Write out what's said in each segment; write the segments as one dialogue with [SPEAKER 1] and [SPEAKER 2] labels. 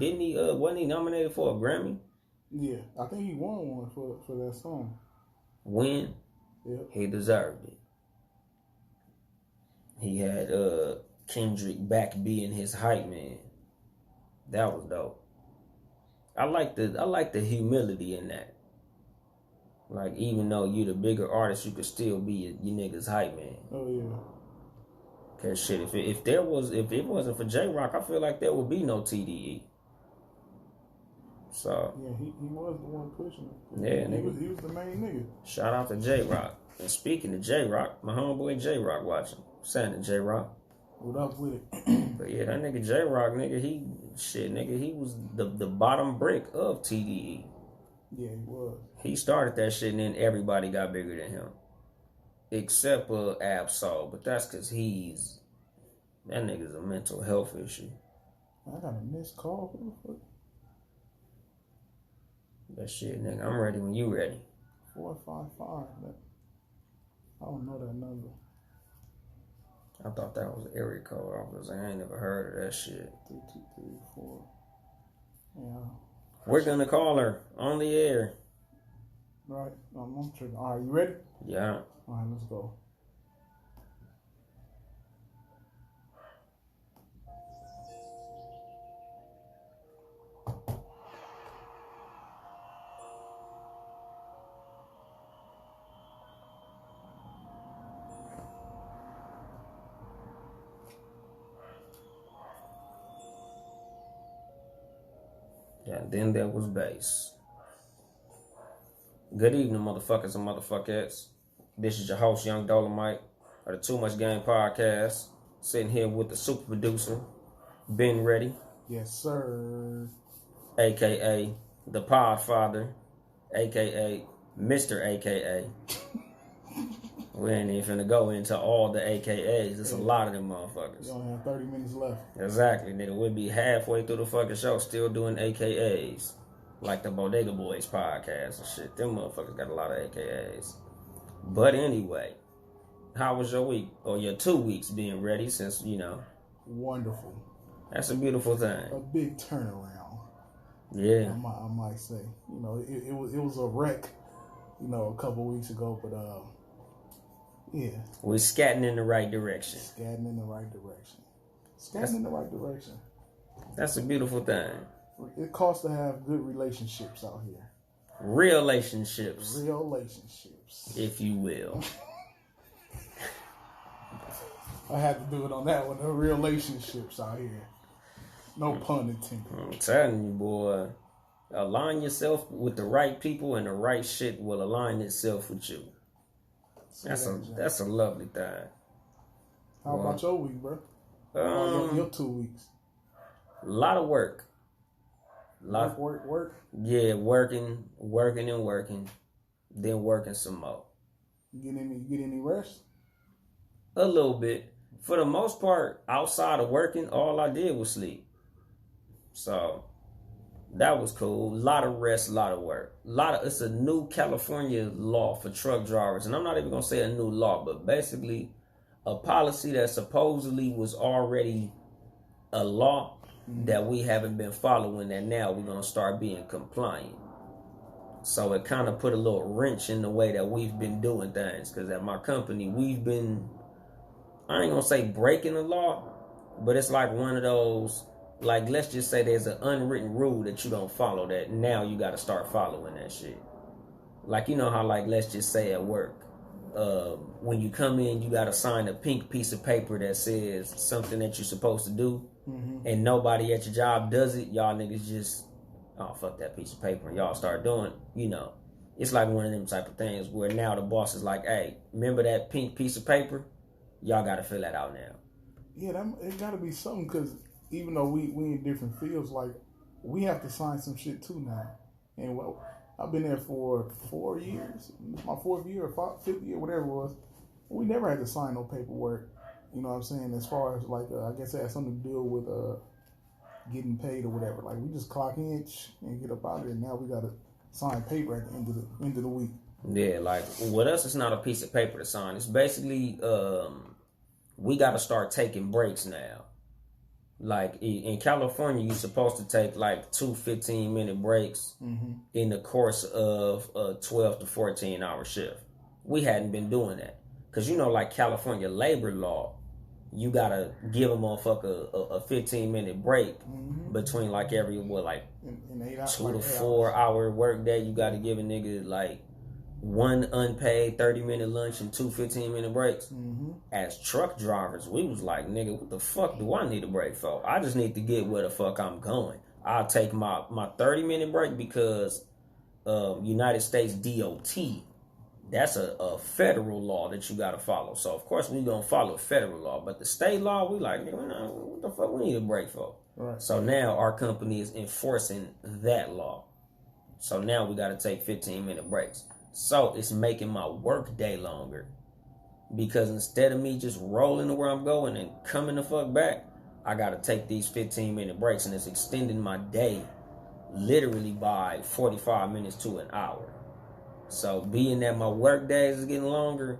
[SPEAKER 1] didn't he? Wasn't he nominated for a Grammy?
[SPEAKER 2] Yeah, I think he won one for that song.
[SPEAKER 1] When?
[SPEAKER 2] Yeah.
[SPEAKER 1] He deserved it. He had Kendrick back being his hype man. That was dope. I like the humility in that. Like, even though you the bigger artist, you could still be your nigga's hype man.
[SPEAKER 2] Oh yeah.
[SPEAKER 1] Cause shit, if it wasn't for J-Rock, I feel like there would be no TDE. So
[SPEAKER 2] yeah, he was the one pushing it.
[SPEAKER 1] Yeah,
[SPEAKER 2] he was the main nigga.
[SPEAKER 1] Shout out to J-Rock. And speaking of J-Rock, my homeboy J-Rock watching. Saying to J-Rock.
[SPEAKER 2] What up with it?
[SPEAKER 1] But yeah, that nigga J-Rock, nigga, he was the bottom brick of TDE.
[SPEAKER 2] Yeah, he was.
[SPEAKER 1] He started that shit and then everybody got bigger than him. Except Absol, but that's because that nigga's a mental health issue.
[SPEAKER 2] I got a missed call.
[SPEAKER 1] That shit, nigga, I'm ready when you ready.
[SPEAKER 2] 455. I don't know that number.
[SPEAKER 1] I thought that was an area code office. I ain't never heard of that shit.
[SPEAKER 2] 3234. Yeah.
[SPEAKER 1] We're gonna call her on the air.
[SPEAKER 2] Right. I'm tripping. All right, you ready?
[SPEAKER 1] Yeah.
[SPEAKER 2] All right, let's go.
[SPEAKER 1] Yeah, and then there was bass. Good evening, motherfuckers and motherfuckers. This is your host, Yung Dolemite, of the Too Much Game Podcast. Sitting here with the super producer, Ben Ready.
[SPEAKER 2] Yes, sir.
[SPEAKER 1] A.K.A. the Podfather, A.K.A. Mr. A.K.A. We ain't even finna go into all the AKAs. There's a lot of them motherfuckers.
[SPEAKER 2] You only have 30 minutes left.
[SPEAKER 1] Exactly, nigga. We'll be halfway through the fucking show still doing AKAs. Like the Bodega Boys podcast and shit. Them motherfuckers got a lot of AKAs. But anyway, how was your week? Or your 2 weeks being ready since,
[SPEAKER 2] Wonderful.
[SPEAKER 1] That's a beautiful thing.
[SPEAKER 2] A big turnaround.
[SPEAKER 1] Yeah.
[SPEAKER 2] I might say. It was a wreck, a couple weeks ago, but yeah.
[SPEAKER 1] We're scatting in the right direction.
[SPEAKER 2] Scatting in the right direction.
[SPEAKER 1] That's a beautiful thing.
[SPEAKER 2] It costs to have good relationships out here.
[SPEAKER 1] Relationships.
[SPEAKER 2] If
[SPEAKER 1] you will.
[SPEAKER 2] I had to do it on that one. The relationships out here. No pun intended.
[SPEAKER 1] I'm telling you, boy. Align yourself with the right people and the right shit will align itself with you. That's a lovely thing.
[SPEAKER 2] How about your week, bro? Your 2 weeks.
[SPEAKER 1] A lot of work.
[SPEAKER 2] Work?
[SPEAKER 1] Yeah, working. Then working some more.
[SPEAKER 2] Get any rest?
[SPEAKER 1] A little bit. For the most part, outside of working, all I did was sleep. So that was cool. A lot of rest, a lot of work. It's a new California law for truck drivers. And I'm not even going to say a new law, but basically a policy that supposedly was already a law that we haven't been following, and now we're going to start being compliant. So it kind of put a little wrench in the way that we've been doing things. Because at my company, we've been, I ain't going to say breaking the law, but it's like one of those, like, let's just say there's an unwritten rule that you don't follow, that now you got to start following that shit. Like, how, like, let's just say at work, when you come in, you got to sign a pink piece of paper that says something that you're supposed to do, and nobody at your job does it. Y'all niggas just, oh, fuck that piece of paper, and y'all start doing, it's like one of them type of things where now the boss is like, hey, remember that pink piece of paper? Y'all got to fill that out now.
[SPEAKER 2] Yeah, it got to be something, because even though we in different fields, like, we have to sign some shit too now. And I've been there for 4 years, my 4th year or 5th year, whatever it was. We never had to sign no paperwork. You know what I'm saying? As far as, like, I guess it has something to do with getting paid or whatever. Like, we just clock in and get up out of there. Now we got to sign paper at the end of the week.
[SPEAKER 1] Yeah, like, with us, it's not a piece of paper to sign. It's basically, we got to start taking breaks now. Like in California, you're supposed to take like 2 15-minute breaks in the course of a 12 to 14-hour shift. We hadn't been doing that. Because, you know, like California labor law, you got to give a motherfucker a 15-minute break between like every, like
[SPEAKER 2] in
[SPEAKER 1] 2 to 4 hour work day. You got to give a nigga like 1 unpaid 30-minute lunch and 2 15-minute breaks. As truck drivers, we was like, nigga, what the fuck do I need a break for? I just need to get where the fuck I'm going. I'll take my 30-minute break because United States DOT, that's a federal law that you got to follow. So, of course, we going to follow federal law. But the state law, we like, nigga, what the fuck we need a break for?
[SPEAKER 2] Right.
[SPEAKER 1] So now our company is enforcing that law. So now we got to take 15-minute breaks. So it's making my work day longer. Because instead of me just rolling to where I'm going and coming the fuck back, I got to take these 15-minute breaks, and it's extending my day literally by 45 minutes to an hour. So being that my work days is getting longer,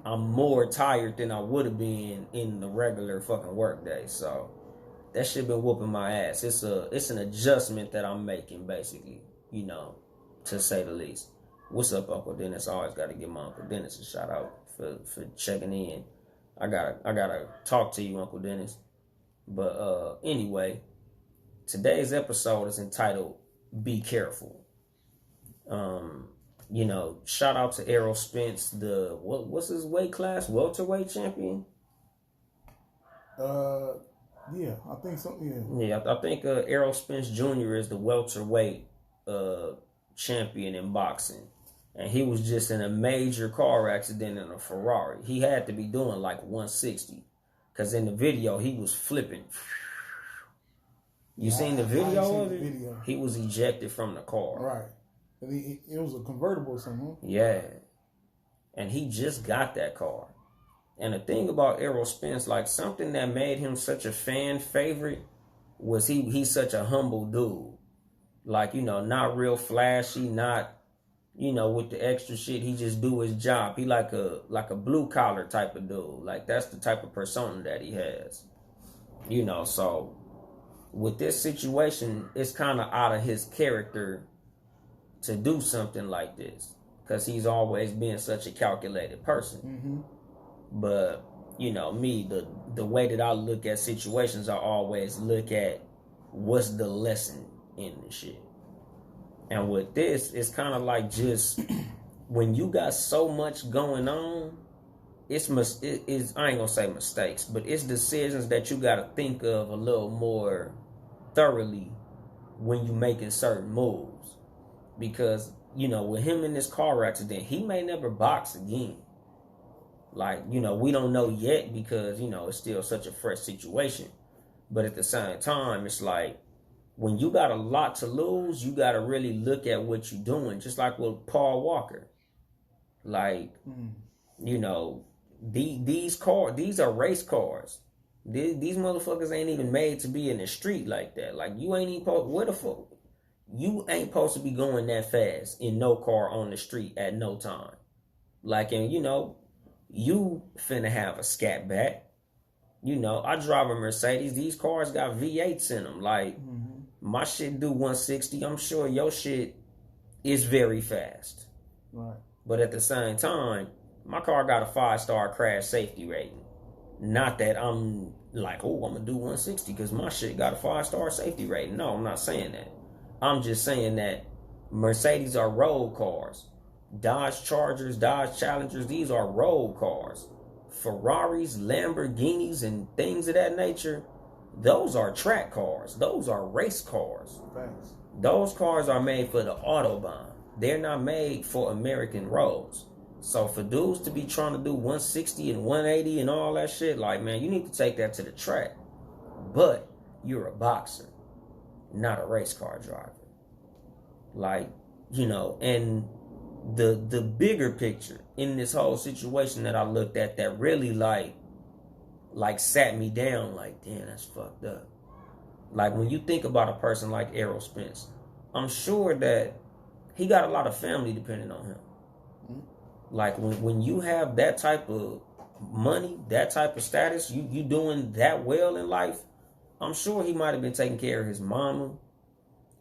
[SPEAKER 1] I'm more tired than I would have been in the regular fucking work day. So that shit been whooping my ass. It's an adjustment that I'm making, basically, you know, to say the least. What's up, Uncle Dennis? I always got to give my Uncle Dennis a shout out for checking in. I gotta talk to you, Uncle Dennis. But anyway, today's episode is entitled "Be Careful." You know, shout out to Erroll Spence, what's his weight class? Welterweight champion?
[SPEAKER 2] Yeah, I think so.
[SPEAKER 1] Yeah, I think Erroll Spence Jr. is the welterweight champion in boxing. And he was just in a major car accident in a Ferrari. He had to be doing like 160. Because in the video, he was flipping. You seen the video of it?
[SPEAKER 2] Video.
[SPEAKER 1] He was ejected from the car.
[SPEAKER 2] Right. It was a convertible or something.
[SPEAKER 1] Yeah. And he just got that car. And the thing about Errol Spence, like something that made him such a fan favorite was he's such a humble dude. Like, you know, not real flashy, not, you know, with the extra shit. He just do his job. He like a blue collar type of dude. Like that's the type of persona that he has. You know, so with this situation, it's kind of out of his character to do something like this. Because he's always been such a calculated person. But, you know, me, the way that I look at situations, I always look at what's the lesson in the shit. And with this, it's kind of like just when you got so much going on, it's I ain't gonna say mistakes, but it's decisions that you got to think of a little more thoroughly when you making certain moves. Because, you know, with him in this car accident, he may never box again. Like, you know, we don't know yet because, you know, it's still such a fresh situation. But at the same time, it's like, when you got a lot to lose, you got to really look at what you're doing. Just like with Paul Walker. Like, you know, these are race cars. These motherfuckers ain't even made to be in the street like that. Like, you ain't even what the fuck? You ain't supposed to be going that fast in no car on the street at no time. Like, and you know, you finna have a scat back. You know, I drive a Mercedes. These cars got V8s in them. Like, my shit do 160. I'm sure your shit is very fast.
[SPEAKER 2] Right.
[SPEAKER 1] But at the same time, my car got a 5-star crash safety rating. Not that I'm like, oh, I'm going to do 160 because my shit got a 5-star safety rating. No, I'm not saying that. I'm just saying that Mercedes are road cars. Dodge Chargers, Dodge Challengers, these are road cars. Ferraris, Lamborghinis, and things of that nature, those are track cars. Those are race cars.
[SPEAKER 2] Thanks.
[SPEAKER 1] Those cars are made for the Autobahn. They're not made for American roads. So for dudes to be trying to do 160 and 180 and all that shit, like, man, you need to take that to the track. But you're a boxer, not a race car driver. Like, you know, and the bigger picture in this whole situation that I looked at that really like sat me down, like, damn, that's fucked up. Like, when you think about a person like Errol Spence, I'm sure that he got a lot of family depending on him. Like, when you have that type of money, that type of status, you doing that well in life, I'm sure he might have been taking care of his mama,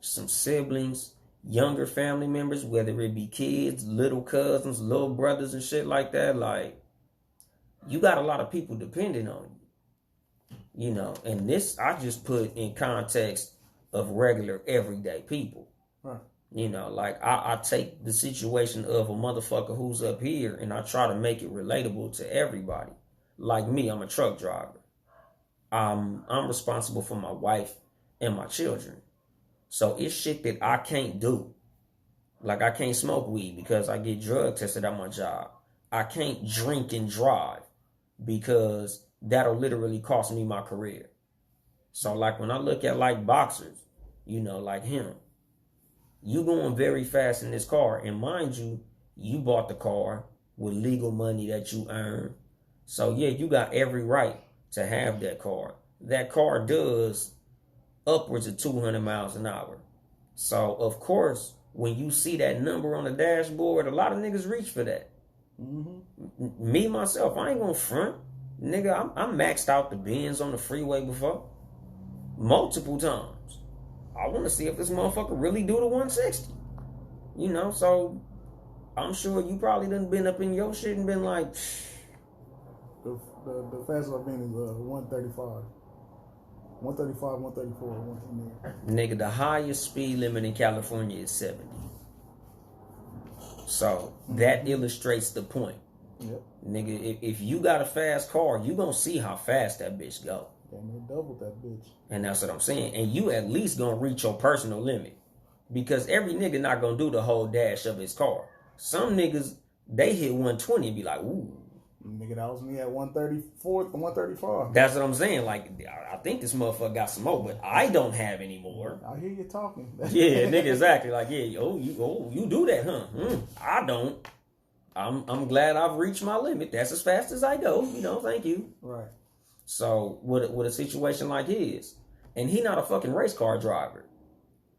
[SPEAKER 1] some siblings, younger family members, whether it be kids, little cousins, little brothers and shit like that. Like, you got a lot of people depending on you, you know. And this I just put in context of regular everyday people.
[SPEAKER 2] Right.
[SPEAKER 1] You know, like I take the situation of a motherfucker who's up here and I try to make it relatable to everybody. Like me, I'm a truck driver. I'm responsible for my wife and my children. So it's shit that I can't do. Like, I can't smoke weed because I get drug tested at my job. I can't drink and drive because that'll literally cost me my career. So, like, when I look at, like, boxers, you know, like him, you going very fast in this car. And mind you, you bought the car with legal money that you earned. So, yeah, you got every right to have that car. That car does upwards of 200 miles an hour. So, of course, when you see that number on the dashboard, a lot of niggas reach for that. Mm-hmm. Me, myself, I ain't gonna front. Nigga, I maxed out the Benz on the freeway before. Multiple times. I want to see if this motherfucker really do the 160. You know, so I'm sure you probably done been up in your shit and been like...
[SPEAKER 2] The fastest I've been is 135. 135, 134,
[SPEAKER 1] Nigga, the highest speed limit in California is 70. So that illustrates the point.
[SPEAKER 2] Yep.
[SPEAKER 1] Nigga, if you got a fast car, you gonna see how fast that bitch go.
[SPEAKER 2] And they doubled that bitch.
[SPEAKER 1] And that's what I'm saying. And you at least gonna reach your personal limit. Because every nigga not gonna do the whole dash of his car. Some niggas, they hit 120 and be like, ooh.
[SPEAKER 2] Nigga, that was me at 134, 135.
[SPEAKER 1] That's what I'm saying. Like, I think this motherfucker got some more, but I don't have any more.
[SPEAKER 2] I hear you talking.
[SPEAKER 1] Yeah, nigga, exactly. Like, yeah, you do that, huh? I don't. I'm glad I've reached my limit. That's as fast as I go. You know, thank you.
[SPEAKER 2] Right.
[SPEAKER 1] So, with a situation like his, and he not a fucking race car driver.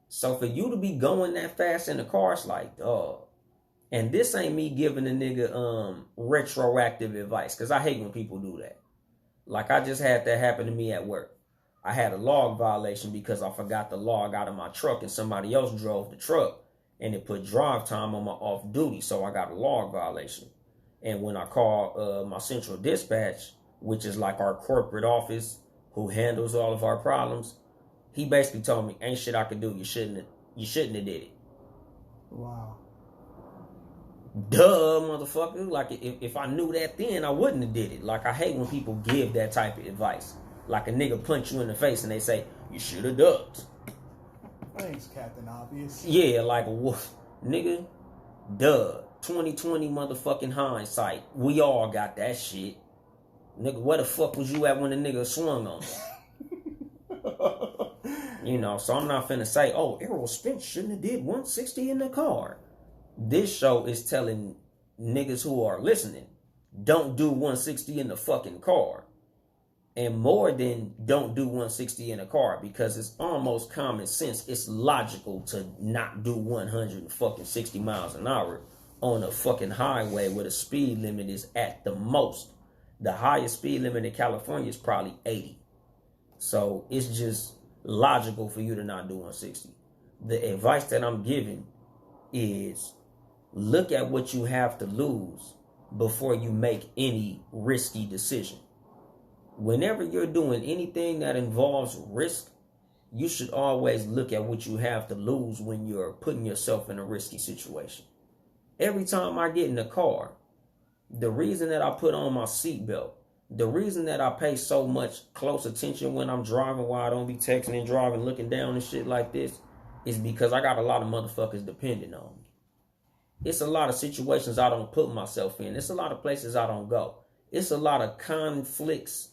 [SPEAKER 1] So, for you to be going that fast in the car, it's like, dog. And this ain't me giving a nigga retroactive advice, because I hate when people do that. Like, I just had that happen to me at work. I had a log violation because I forgot to log out of my truck and somebody else drove the truck, and it put drive time on my off duty, so I got a log violation. And when I called my central dispatch, which is like our corporate office who handles all of our problems, he basically told me, ain't shit I could do. You shouldn't have did it.
[SPEAKER 2] Wow.
[SPEAKER 1] Duh, motherfucker. Like, if I knew that then, I wouldn't have did it. Like, I hate when people give that type of advice. Like, a nigga punch you in the face and they say, you should have ducked.
[SPEAKER 2] Thanks, Captain Obvious.
[SPEAKER 1] Yeah, like, nigga, duh. 2020 motherfucking hindsight. We all got that shit. Nigga, where the fuck was you at when the nigga swung on me? You know, so I'm not finna say, oh, Erroll Spence shouldn't have did 160 in the car. This show is telling niggas who are listening, don't do 160 in the fucking car. And more than don't do 160 in a car, because it's almost common sense. It's logical to not do 160 miles an hour on a fucking highway where the speed limit is at the most. The highest speed limit in California is probably 80. So it's just logical for you to not do 160. The advice that I'm giving is look at what you have to lose before you make any risky decision. Whenever you're doing anything that involves risk, you should always look at what you have to lose when you're putting yourself in a risky situation. Every time I get in the car, the reason that I put on my seatbelt, the reason that I pay so much close attention when I'm driving, why I don't be texting and driving, looking down and shit like this, is because I got a lot of motherfuckers depending on me. It's a lot of situations I don't put myself in. It's a lot of places I don't go. It's a lot of conflicts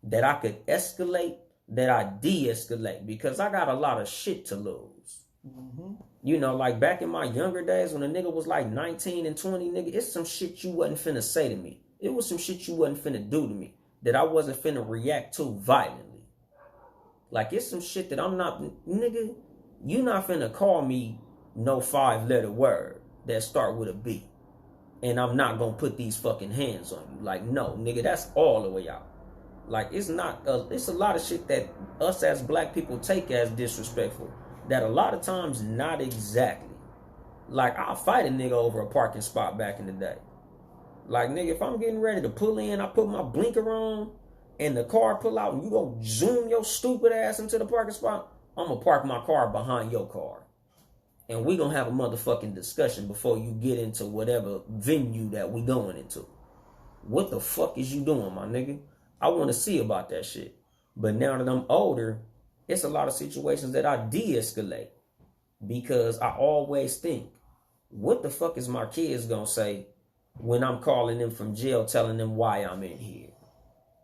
[SPEAKER 1] that I could escalate, that I de-escalate, because I got a lot of shit to lose. Mm-hmm. You know, like back in my younger days when a nigga was like 19 and 20, nigga, it's some shit you wasn't finna say to me. It was some shit you wasn't finna do to me that I wasn't finna react to violently. Like, it's some shit that I'm not, nigga, you not finna call me no 5-letter word that start with a B. And I'm not gonna put these fucking hands on you. Like, no, nigga, that's all the way out. Like, it's not, it's a lot of shit that us as black people take as disrespectful that a lot of times not exactly. Like, I'll fight a nigga over a parking spot back in the day. Like, nigga, if I'm getting ready to pull in, I put my blinker on, and the car pull out, and you go zoom your stupid ass into the parking spot, I'm gonna park my car behind your car. And we gonna have a motherfucking discussion before you get into whatever venue that we going into. What the fuck is you doing, my nigga? I want to see about that shit. But now that I'm older, it's a lot of situations that I de-escalate. Because I always think, what the fuck is my kids gonna say when I'm calling them from jail telling them why I'm in here?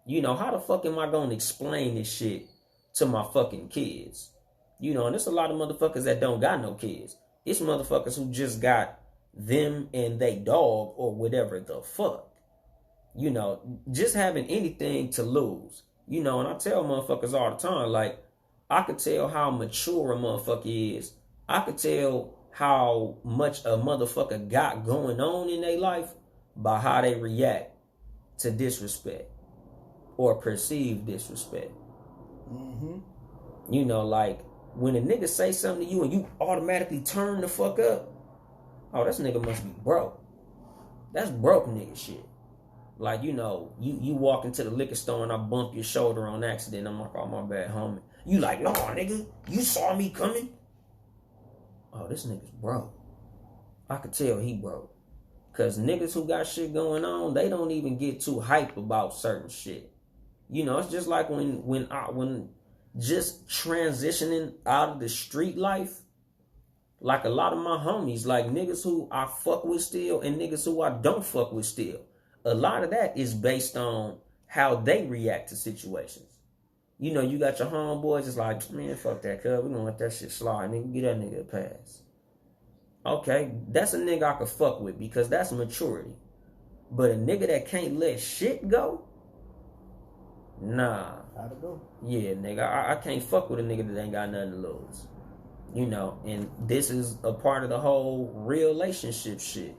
[SPEAKER 1] You know, how the fuck am I gonna explain this shit to my fucking kids? You know, and there's a lot of motherfuckers that don't got no kids. It's motherfuckers who just got them and they dog or whatever the fuck. You know, just having anything to lose. You know, and I tell motherfuckers all the time, like, I could tell how mature a motherfucker is. I could tell how much a motherfucker got going on in their life by how they react to disrespect or perceived disrespect.
[SPEAKER 2] Mm-hmm.
[SPEAKER 1] You know, like, when a nigga say something to you and you automatically turn the fuck up, oh, this nigga must be broke. That's broke nigga shit. Like, you know, you walk into the liquor store and I bump your shoulder on accident. I'm like, oh, my bad, homie. You like, no, nigga, you saw me coming? Oh, this nigga's broke. I could tell he broke. Because niggas who got shit going on, they don't even get too hype about certain shit. You know, it's just like when just transitioning out of the street life, like a lot of my homies, like niggas who I fuck with still and niggas who I don't fuck with still. A lot of that is based on how they react to situations. You know, you got your homeboys, it's like, man, fuck that, cuz. We gonna let that shit slide, nigga. Get that nigga a pass. Okay, that's a nigga I could fuck with because that's maturity. But a nigga that can't let shit go, nah.
[SPEAKER 2] Gotta go.
[SPEAKER 1] Yeah, nigga, I can't fuck with a nigga that ain't got nothing to lose. You know, and this is a part of the whole relationship shit.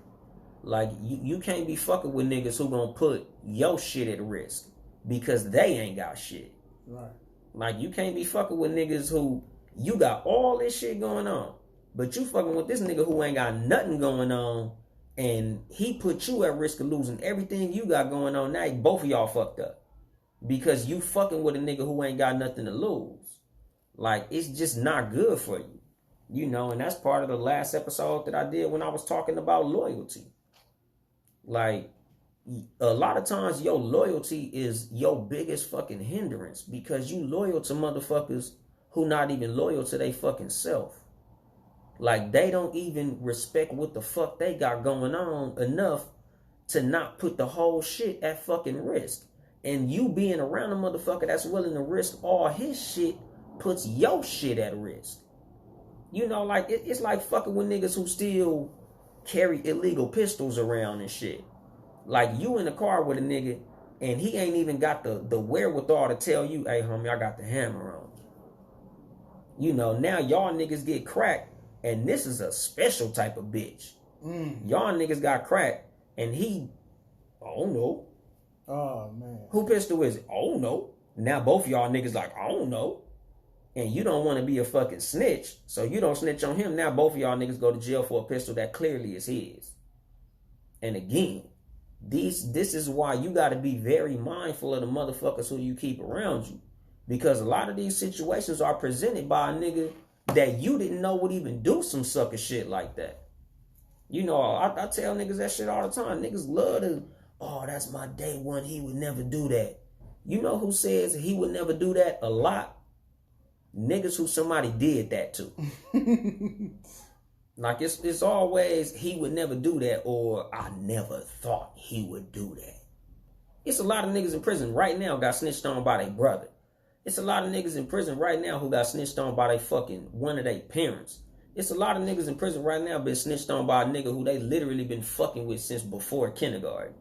[SPEAKER 1] Like, you can't be fucking with niggas who gonna put your shit at risk because they ain't got shit.
[SPEAKER 2] Right.
[SPEAKER 1] Like, you can't be fucking with niggas who, you got all this shit going on, but you fucking with this nigga who ain't got nothing going on, and he put you at risk of losing everything you got going on. Now both of y'all fucked up because you fucking with a nigga who ain't got nothing to lose. Like, it's just not good for you. You know, and that's part of the last episode that I did when I was talking about loyalty. Like, a lot of times your loyalty is your biggest fucking hindrance because you loyal to motherfuckers who not even loyal to their fucking self. Like, they don't even respect what the fuck they got going on enough to not put the whole shit at fucking risk. And you being around a motherfucker that's willing to risk all his shit puts your shit at risk. You know, like, it's like fucking with niggas who still carry illegal pistols around and shit. Like, you in the car with a nigga and he ain't even got the wherewithal to tell you, hey, homie, I got the hammer on you. You know, now y'all niggas get cracked, and this is a special type of bitch. Y'all niggas got cracked, and he, oh no.
[SPEAKER 2] Oh, man.
[SPEAKER 1] Who pistol is it? Oh no. Now both y'all niggas like, I don't know. And you don't want to be a fucking snitch, so you don't snitch on him. Now both of y'all niggas go to jail for a pistol that clearly is his. And again, this is why you got to be very mindful of the motherfuckers who you keep around you. Because a lot of these situations are presented by a nigga that you didn't know would even do some sucker shit like that. You know, I tell niggas that shit all the time. Niggas love to, oh, that's my day one. He would never do that. You know who says he would never do that a lot? Niggas who somebody did that to. Like, it's always, he would never do that, or I never thought he would do that. It's a lot of niggas in prison right now got snitched on by their brother. It's a lot of niggas in prison right now who got snitched on by one of their parents. It's a lot of niggas in prison right now been snitched on by a nigga who they literally been fucking with since before kindergarten.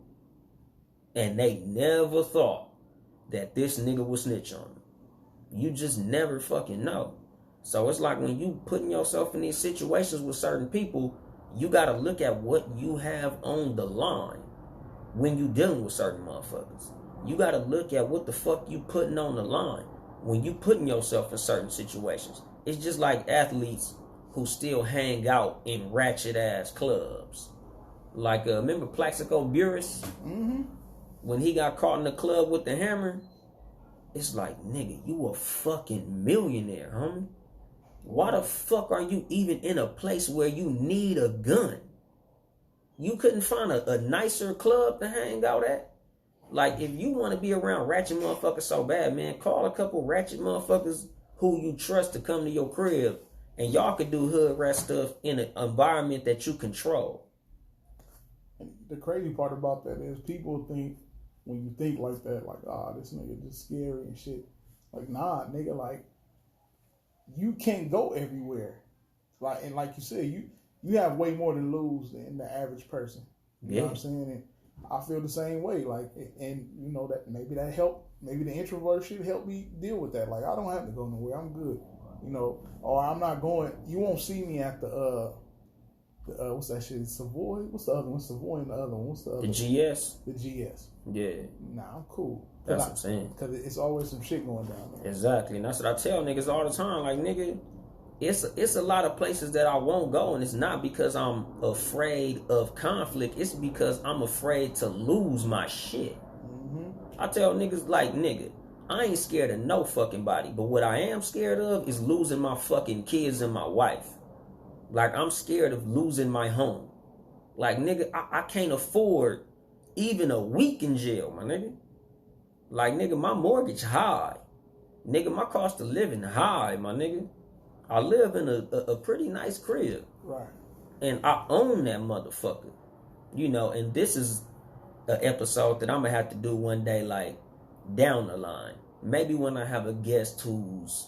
[SPEAKER 1] And they never thought that this nigga would snitch on them. You just never fucking know. So it's like when you putting yourself in these situations with certain people, you got to look at what you have on the line when you dealing with certain motherfuckers. You gotta look at what the fuck you putting on the line when you putting yourself in certain situations. It's just like athletes who still hang out in ratchet ass clubs. Like remember Plaxico Burress?
[SPEAKER 2] Mm-hmm.
[SPEAKER 1] When he got caught in the club with the hammer, it's like, nigga, you a fucking millionaire, homie. Why the fuck are you even in a place where you need a gun? You couldn't find a nicer club to hang out at? Like, if you want to be around ratchet motherfuckers so bad, man, call a couple ratchet motherfuckers who you trust to come to your crib, and y'all could do hood rat stuff in an environment that you control.
[SPEAKER 2] And the crazy part about that is people think, when you think like that, like, this nigga just scary and shit. Like, nah, nigga, like, you can't go everywhere. Like, and like you said, you have way more to lose than the average person. You know what I'm saying? And I feel the same way. Like, and you know that maybe that helped. Maybe the introvert shit help me deal with that. Like, I don't have to go nowhere. I'm good. You know, or I'm not going. You won't see me at the what's that shit? Savoy? What's the other one? Savoy and the other one. What's the other?
[SPEAKER 1] The GS.
[SPEAKER 2] The GS.
[SPEAKER 1] Yeah.
[SPEAKER 2] Nah, I'm cool.
[SPEAKER 1] That's what I'm saying.
[SPEAKER 2] Because it's always some shit going down there.
[SPEAKER 1] Exactly, and that's what I tell niggas all the time. Like, nigga, it's a lot of places that I won't go, and it's not because I'm afraid of conflict. It's because I'm afraid to lose my shit. Mm-hmm. I tell niggas, like, nigga, I ain't scared of no fucking body, but what I am scared of is losing my fucking kids and my wife. Like, I'm scared of losing my home. Like, nigga, I can't afford even a week in jail, my nigga. Like, nigga, my mortgage high. Nigga, my cost of living high, my nigga. I live in a pretty nice crib.
[SPEAKER 2] Right.
[SPEAKER 1] And I own that motherfucker. You know, and this is an episode that I'm going to have to do one day, like, down the line. Maybe when I have a guest who's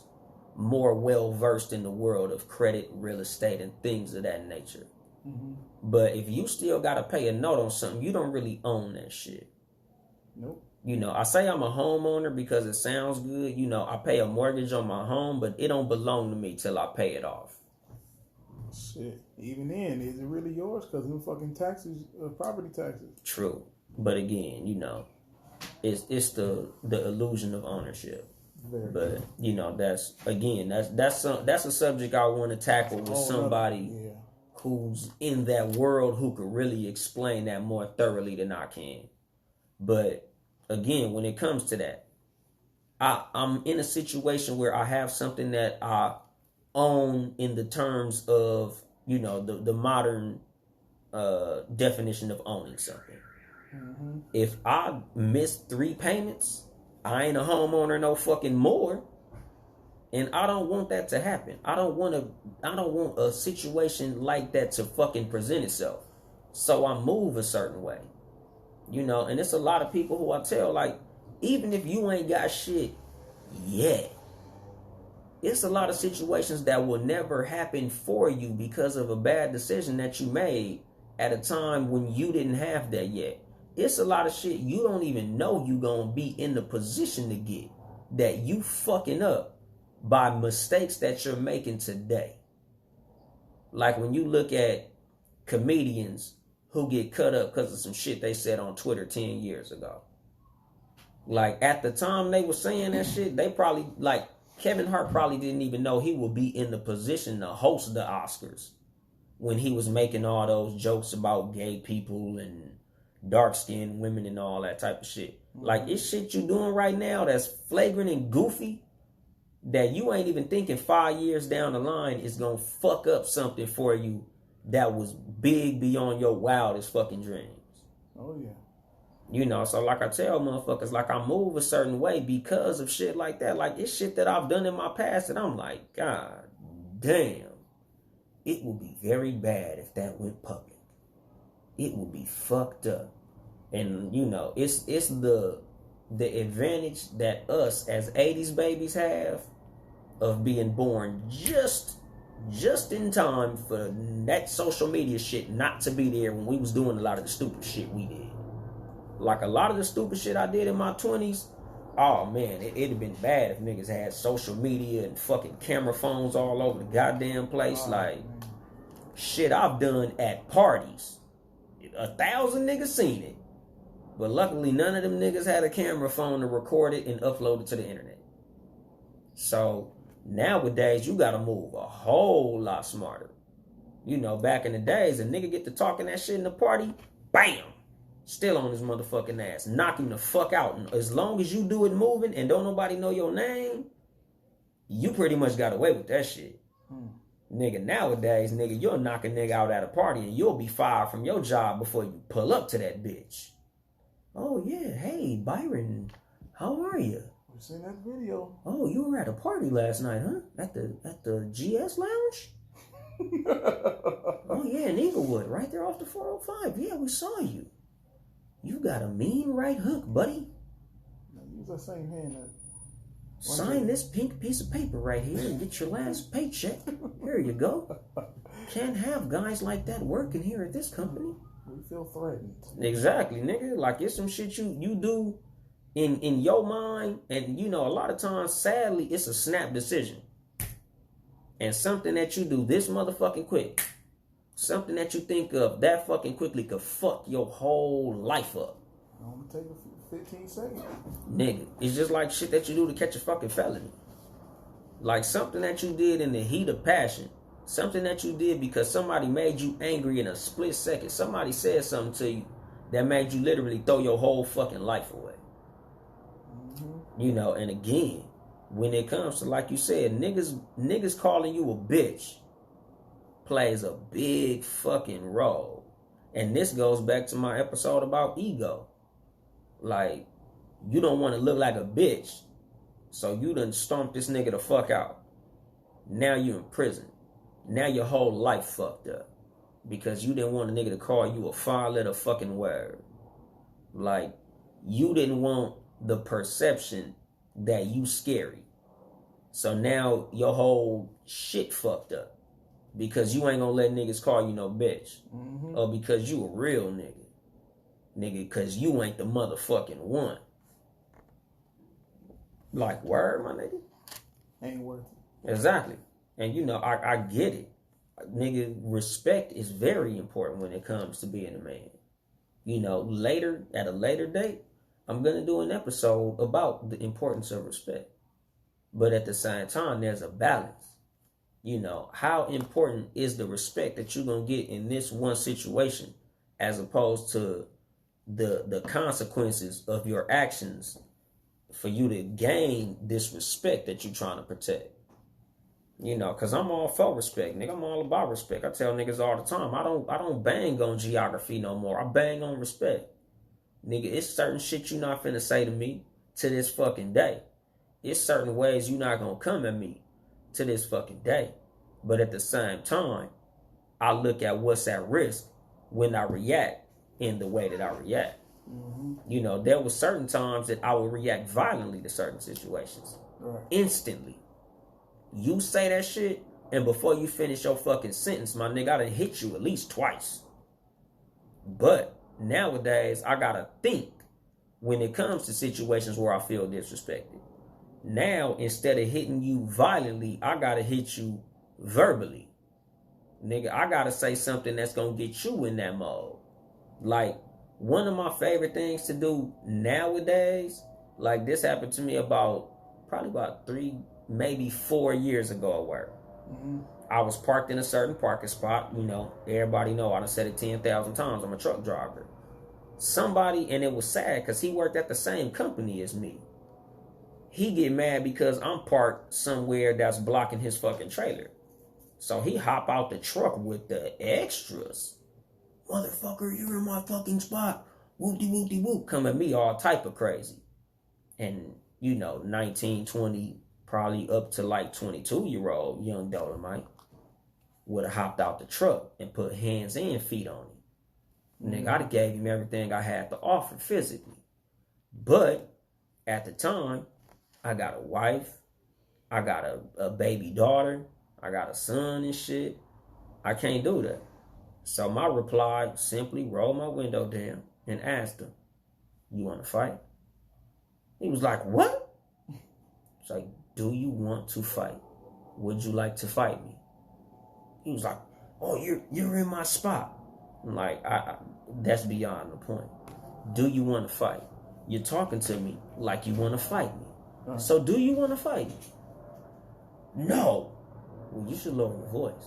[SPEAKER 1] more well-versed in the world of credit, real estate, and things of that nature. Mm-hmm. But if you still got to pay a note on something, you don't really own that shit.
[SPEAKER 2] Nope.
[SPEAKER 1] You know, I say I'm a homeowner because it sounds good. You know, I pay a mortgage on my home, but it don't belong to me till I pay it off.
[SPEAKER 2] Shit. Even then, is it really yours? Because them fucking taxes, property taxes.
[SPEAKER 1] True. But again, you know, it's the illusion of ownership. But you know, that's a subject I want to tackle with somebody who's in that world who could really explain that more thoroughly than I can. But again, when it comes to that, I'm in a situation where I have something that I own in the terms of, you know, the modern definition of owning something. Mm-hmm. If I miss 3 payments, I ain't a homeowner no fucking more. And I don't want that to happen. I don't want a situation like that to fucking present itself. So I move a certain way. You know, and it's a lot of people who I tell, like, even if you ain't got shit yet, it's a lot of situations that will never happen for you because of a bad decision that you made at a time when you didn't have that yet. It's a lot of shit you don't even know you gonna be in the position to get that you fucking up by mistakes that you're making today. Like when you look at comedians who get cut up because of some shit they said on Twitter 10 years ago. Like at the time they were saying that shit, they probably, like Kevin Hart probably didn't even know he would be in the position to host the Oscars when he was making all those jokes about gay people and dark-skinned women and all that type of shit. Like, it's shit you doing right now that's flagrant and goofy that you ain't even thinking 5 years down the line is gonna fuck up something for you that was big beyond your wildest fucking dreams.
[SPEAKER 2] Oh, yeah.
[SPEAKER 1] You know, so like I tell motherfuckers, like I move a certain way because of shit like that. Like, it's shit that I've done in my past that I'm like, God damn, it would be very bad if that went public. It would be fucked up. And, you know, it's the advantage that us as 80s babies have of being born just in time for that social media shit not to be there when we was doing a lot of the stupid shit we did. Like a lot of the stupid shit I did in my 20s, oh man, it'd have been bad if niggas had social media and fucking camera phones all over the goddamn place. Like, shit I've done at parties. 1,000 niggas seen it. But luckily, none of them niggas had a camera phone to record it and upload it to the internet. So nowadays, you gotta move a whole lot smarter. You know, back in the days, a nigga get to talking that shit in the party, bam, still on his motherfucking ass, knock him the fuck out. And as long as you do it moving and don't nobody know your name, you pretty much got away with that shit. Nigga, nowadays, nigga, you'll knock a nigga out at a party and you'll be fired from your job before you pull up to that bitch. Oh yeah, hey Byron, how are you?
[SPEAKER 2] We've seen that video.
[SPEAKER 1] Oh, you were at a party last night, huh? At the GS Lounge? Oh yeah, in Inglewood, right there off the 405. Yeah, we saw you. You got a mean right hook, buddy.
[SPEAKER 2] Use that same hand.
[SPEAKER 1] Sign this pink piece of paper right here and get your last paycheck. Here you go. Can't have guys like that working here at this company.
[SPEAKER 2] We feel threatened.
[SPEAKER 1] Exactly, nigga. Like, it's some shit you do in your mind, and you know, a lot of times, sadly, it's a snap decision. And something that you do this motherfucking quick, something that you think of that fucking quickly could fuck your whole life up.
[SPEAKER 2] I'm gonna take a 15 seconds.
[SPEAKER 1] Nigga, it's just like shit that you do to catch a fucking felony. Like something that you did in the heat of passion. Something that you did because somebody made you angry in a split second. Somebody said something to you that made you literally throw your whole fucking life away. You know, and again, when it comes to, like you said, niggas calling you a bitch plays a big fucking role. And this goes back to my episode about ego. Like, you don't want to look like a bitch, so you done stomped this nigga the fuck out. Now you in prison. Now your whole life fucked up because you didn't want a nigga to call you a 5-letter fucking word. Like, you didn't want the perception that you scary. So now your whole shit fucked up because you ain't gonna let niggas call you no bitch. Or because you a real nigga. Nigga, because you ain't the motherfucking one. Like, word, my nigga?
[SPEAKER 2] Ain't worth it.
[SPEAKER 1] Exactly. And, you know, I get it. Nigga, respect is very important when it comes to being a man. You know, later, at a later date, I'm going to do an episode about the importance of respect. But at the same time, there's a balance. You know, how important is the respect that you're going to get in this one situation as opposed to the consequences of your actions for you to gain this respect that you're trying to protect. You know, because I'm all for respect, nigga. I'm all about respect. I tell niggas all the time, I don't bang on geography no more. I bang on respect. Nigga, it's certain shit you not finna say to me to this fucking day. It's certain ways you not gonna come at me to this fucking day. But at the same time, I look at what's at risk when I react in the way that I react. You know, there were certain times that I would react violently to certain situations. Instantly. You say that shit, and before you finish your fucking sentence, my nigga, I done hit you at least twice. But nowadays, I gotta think when it comes to situations where I feel disrespected. Now, instead of hitting you violently, I gotta hit you verbally. Nigga, I gotta say something that's gonna get you in that mode. Like, one of my favorite things to do nowadays, like this happened to me probably about 3, maybe 4 years ago at work. I was parked in a certain parking spot. You know, everybody know I done said it 10,000 times. I'm a truck driver. Somebody, and it was sad because he worked at the same company as me. He get mad because I'm parked somewhere that's blocking his fucking trailer. So he hop out the truck with the extras. Motherfucker, you're in my fucking spot. Whoop-de-whoop-de-whoop. Come at me all type of crazy. And, you know, 19, 20, probably up to like 22-year-old Young Dolemite would have hopped out the truck and put hands and feet on him. Nigga, I'd have gave him everything I had to offer physically. But at the time, I got a wife. I got a baby daughter. I got a son and shit. I can't do that. So my reply simply rolled my window down and asked him, "You want to fight?" He was like, "What?" It's like, "Do you want to fight? Would you like to fight me?" He was like, "Oh, you're in my spot." I'm like, that's beyond the point. do you want to fight? You're talking to me like you want to fight me.
[SPEAKER 2] Right.
[SPEAKER 1] So do you want to fight me? No. Well, you should lower your voice,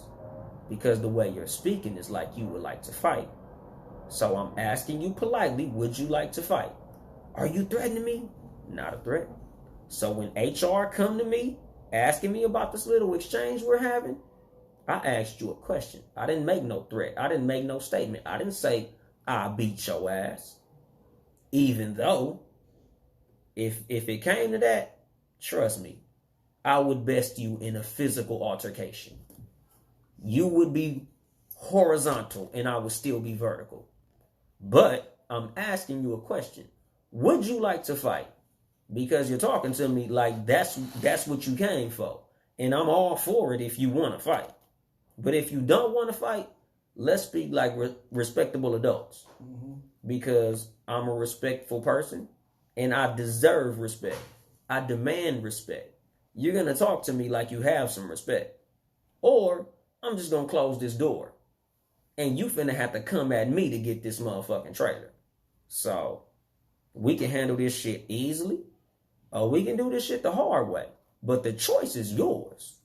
[SPEAKER 1] because the way you're speaking is like you would like to fight. So I'm asking you politely, would you like to fight? Are you threatening me? Not a threat. So when HR come to me asking me about this little exchange we're having, I asked you a question. I didn't make no threat. I didn't make no statement. I didn't say, I'll beat your ass. Even though, if it came to that, trust me, I would best you in a physical altercation. You would be horizontal and I would still be vertical. But I'm asking you a question. Would you like to fight? Because you're talking to me like that's what you came for. And I'm all for it if you want to fight. But if you don't want to fight, let's speak like respectable adults. Mm-hmm. Because I'm a respectful person and I deserve respect. I demand respect. You're going to talk to me like you have some respect. Or I'm just going to close this door. And you finna have to come at me to get this motherfucking trailer. So we can handle this shit easily, or we can do this shit the hard way. But the choice is yours.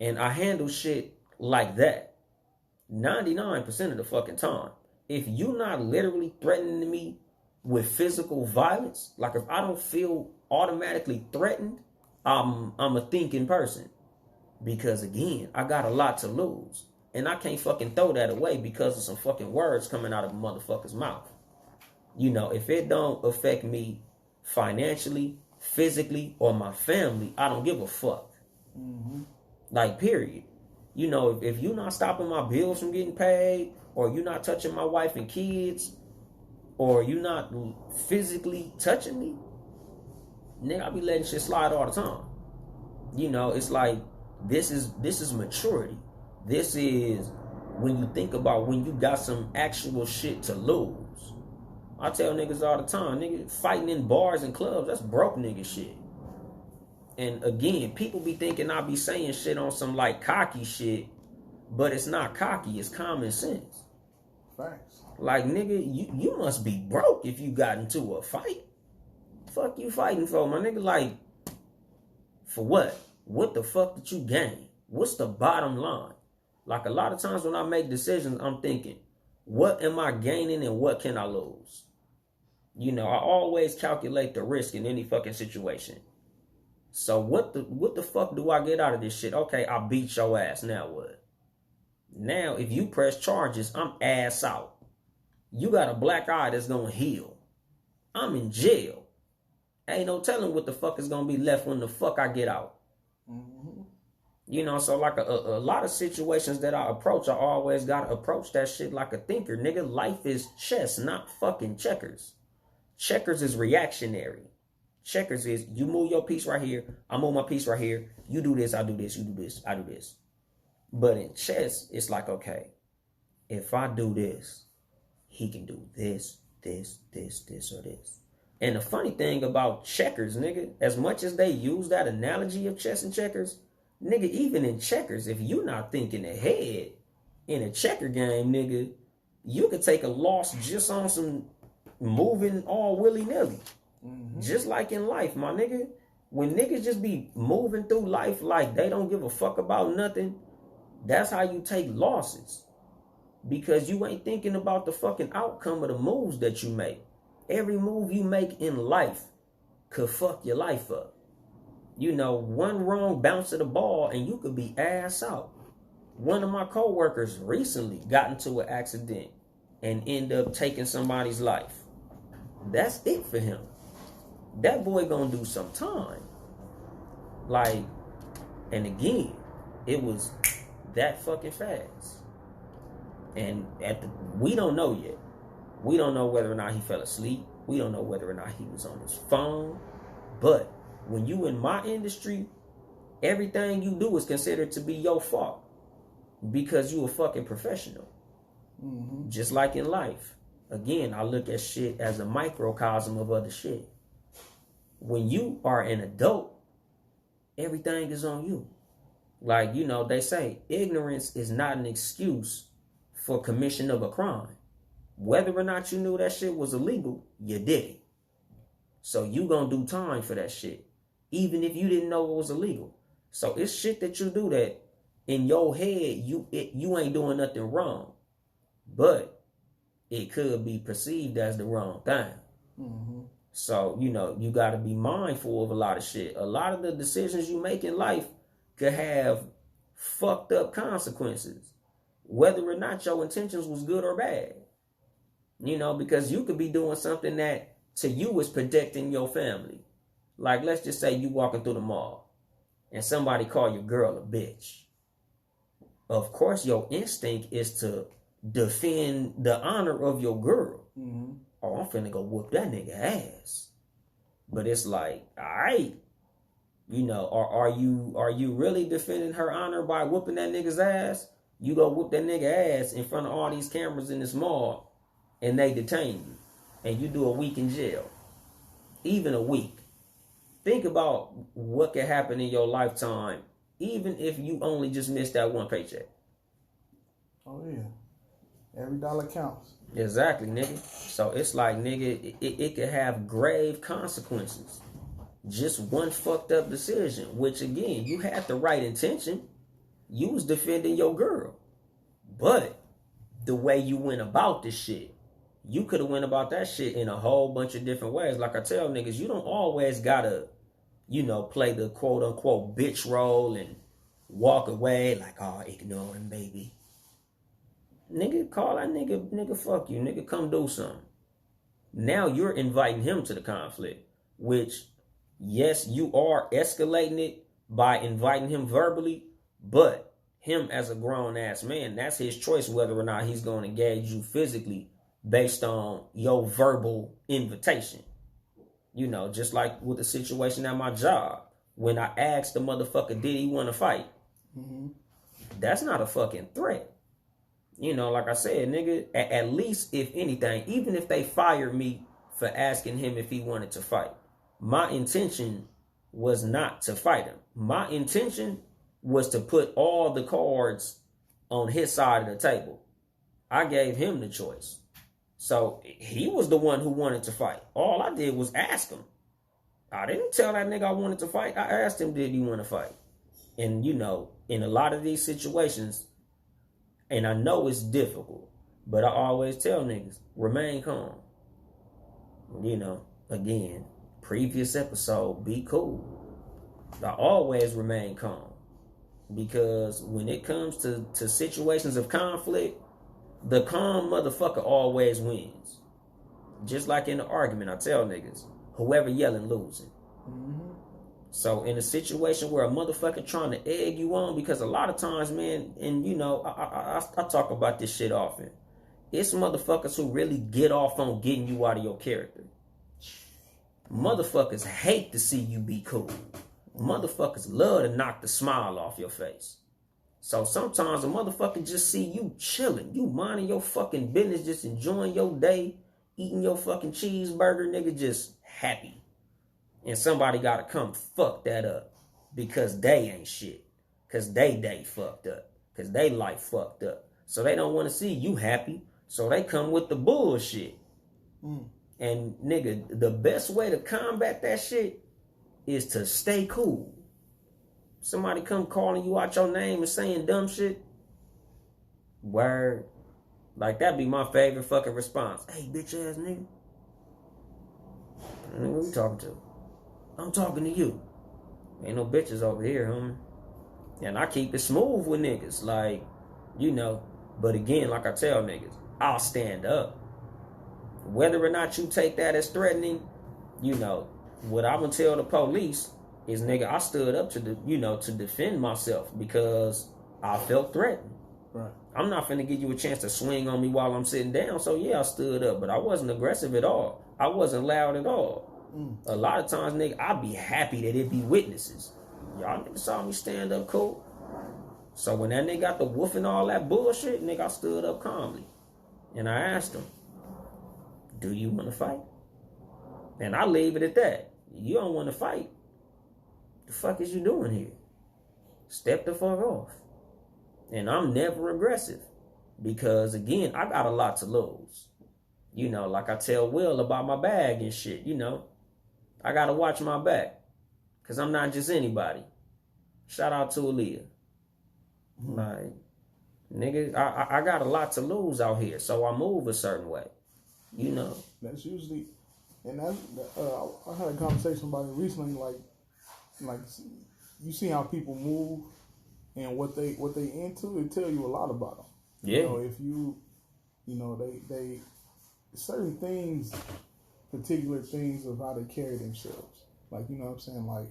[SPEAKER 1] And I handle shit like that 99% of the fucking time. If you're not literally threatening me with physical violence, like if I don't feel automatically threatened, I'm a thinking person. Because again, I got a lot to lose. And I can't fucking throw that away because of some fucking words coming out of a motherfucker's mouth. You know, if it don't affect me financially, physically, or my family, I don't give a fuck. Mm-hmm. Like, period. You know, if you're not stopping my bills from getting paid, or you're not touching my wife and kids, or you're not physically touching me, nigga, I be letting shit slide all the time. You know, it's like, this is maturity. This is when you think about when you got some actual shit to lose. I tell niggas all the time, nigga, fighting in bars and clubs, that's broke nigga shit. And again, people be thinking I be saying shit on some like cocky shit, but it's not cocky, it's common sense.
[SPEAKER 2] Facts.
[SPEAKER 1] Like, nigga, you must be broke if you got into a fight. Fuck you fighting for, my nigga? Like, for what? What the fuck did you gain? What's the bottom line? Like, a lot of times when I make decisions, I'm thinking, what am I gaining and what can I lose? You know, I always calculate the risk in any fucking situation. So what the fuck do I get out of this shit? Okay, I beat your ass. Now what? Now, if you press charges, I'm ass out. You got a black eye that's gonna heal. I'm in jail. Ain't no telling what the fuck is gonna be left when the fuck I get out. Mm-hmm. You know, so like a lot of situations that I approach, I always gotta approach that shit like a thinker. Nigga, life is chess, not fucking checkers. Checkers is reactionary. Checkers is you move your piece right here, I move my piece right here. You do this, I do this, you do this, I do this. But in chess, it's like, okay, if I do this, he can do this, this, this, this, or this. And the funny thing about checkers, nigga, as much as they use that analogy of chess and checkers, nigga, even in checkers, if you're not thinking ahead in a checker game, nigga, you could take a loss just on some moving all willy-nilly. Mm-hmm. Just like in life, my nigga. When niggas just be moving through life like they don't give a fuck about nothing, that's how you take losses. Because you ain't thinking about the fucking outcome of the moves that you make. Every move you make in life could fuck your life up. You know, one wrong bounce of the ball and you could be ass out. One of my coworkers recently got into an accident and ended up taking somebody's life. That's it for him. That boy gonna do some time. Like, and again, it was that fucking fast. And we don't know yet. We don't know whether or not he fell asleep. We don't know whether or not he was on his phone. But when you in my industry, everything you do is considered to be your fault. Because you a fucking professional. Mm-hmm. Just like in life. Again, I look at shit as a microcosm of other shit. When you are an adult, everything is on you. Like, you know, they say ignorance is not an excuse for commission of a crime. Whether or not you knew that shit was illegal, you did it. So you gonna do time for that shit, even if you didn't know it was illegal. So it's shit that you do that in your head you ain't doing nothing wrong, but it could be perceived as the wrong thing.
[SPEAKER 2] Mm-hmm.
[SPEAKER 1] So you got to be mindful of a lot of shit. A lot of the decisions you make in life could have fucked up consequences, whether or not your intentions was good or bad. Because you could be doing something that to you is protecting your family. Like, let's just say you walking through the mall and somebody call your girl a bitch. Of course, your instinct is to defend the honor of your girl.
[SPEAKER 2] Mm-hmm.
[SPEAKER 1] Oh, I'm finna go whoop that nigga ass. But it's like, all right, are you really defending her honor by whooping that nigga's ass? You go whoop that nigga ass in front of all these cameras in this mall, and they detain you, and you do a week in jail, even a week. Think about what could happen in your lifetime, even if you only just missed that one paycheck.
[SPEAKER 2] Oh yeah, every dollar counts.
[SPEAKER 1] Exactly, nigga. So it's like, nigga, it could have grave consequences. Just one fucked up decision, which again, you had the right intention. You was defending your girl. But the way you went about this shit, you could have went about that shit in a whole bunch of different ways. Like I tell niggas, you don't always gotta, play the quote unquote bitch role and walk away like, oh, ignore him, baby. Nigga, call that nigga, fuck you, nigga, come do something. Now you're inviting him to the conflict, which, yes, you are escalating it by inviting him verbally, but him as a grown-ass man, that's his choice whether or not he's going to engage you physically based on your verbal invitation. Just like with the situation at my job, when I asked the motherfucker, did he want to fight?
[SPEAKER 2] Mm-hmm.
[SPEAKER 1] That's not a fucking threat. Like I said, nigga, at least if anything, even if they fired me for asking him if he wanted to fight, my intention was not to fight him. My intention was to put all the cards on his side of the table. I gave him the choice. So he was the one who wanted to fight. All I did was ask him. I didn't tell that nigga I wanted to fight. I asked him, did he want to fight? And, in a lot of these situations, and I know it's difficult, but I always tell niggas, remain calm. Again, previous episode, be cool. I always remain calm. Because when it comes to situations of conflict, the calm motherfucker always wins. Just like in the argument, I tell niggas, whoever yelling losing.
[SPEAKER 2] Mm-hmm.
[SPEAKER 1] So in a situation where a motherfucker trying to egg you on, because a lot of times, man, and I talk about this shit often. It's motherfuckers who really get off on getting you out of your character. Motherfuckers hate to see you be cool. Motherfuckers love to knock the smile off your face. So sometimes a motherfucker just see you chilling, you minding your fucking business, just enjoying your day, eating your fucking cheeseburger, nigga, just happy. And somebody gotta come fuck that up because they ain't shit. Because they fucked up. Because they life fucked up. So they don't want to see you happy. So they come with the bullshit. And nigga, the best way to combat that shit is to stay cool. Somebody come calling you out your name and saying dumb shit. Word. Like, that'd be my favorite fucking response. Hey, bitch ass nigga. Who you talking to? I'm talking to you. Ain't no bitches over here, homie. And I keep it smooth with niggas. Like, But again, like I tell niggas, I'll stand up. Whether or not you take that as threatening, what I'm gonna tell the police is, nigga, I stood up to defend myself because I felt threatened.
[SPEAKER 2] Right.
[SPEAKER 1] I'm not finna give you a chance to swing on me while I'm sitting down. So yeah, I stood up, but I wasn't aggressive at all. I wasn't loud at all. A lot of times, nigga, I'd be happy that it be witnesses. Y'all niggas saw me stand up cool. So when that nigga got the woofing all that bullshit, nigga, I stood up calmly. And I asked him, do you want to fight? And I leave it at that. You don't want to fight. The fuck is you doing here? Step the fuck off. And I'm never aggressive. Because, again, I got a lot to lose. You know, like I tell Will about my bag and shit, you know. I gotta watch my back. Cause I'm not just anybody. Shout out to Aaliyah. Like, nigga, I got a lot to lose out here, so I move a certain way. You know.
[SPEAKER 2] That's usually, and I had a conversation about it recently. Like you see how people move and what they into. It tell you a lot about them.
[SPEAKER 1] Yeah.
[SPEAKER 2] You know, if they certain things, particular things of how they carry themselves. Like, you know what I'm saying? Like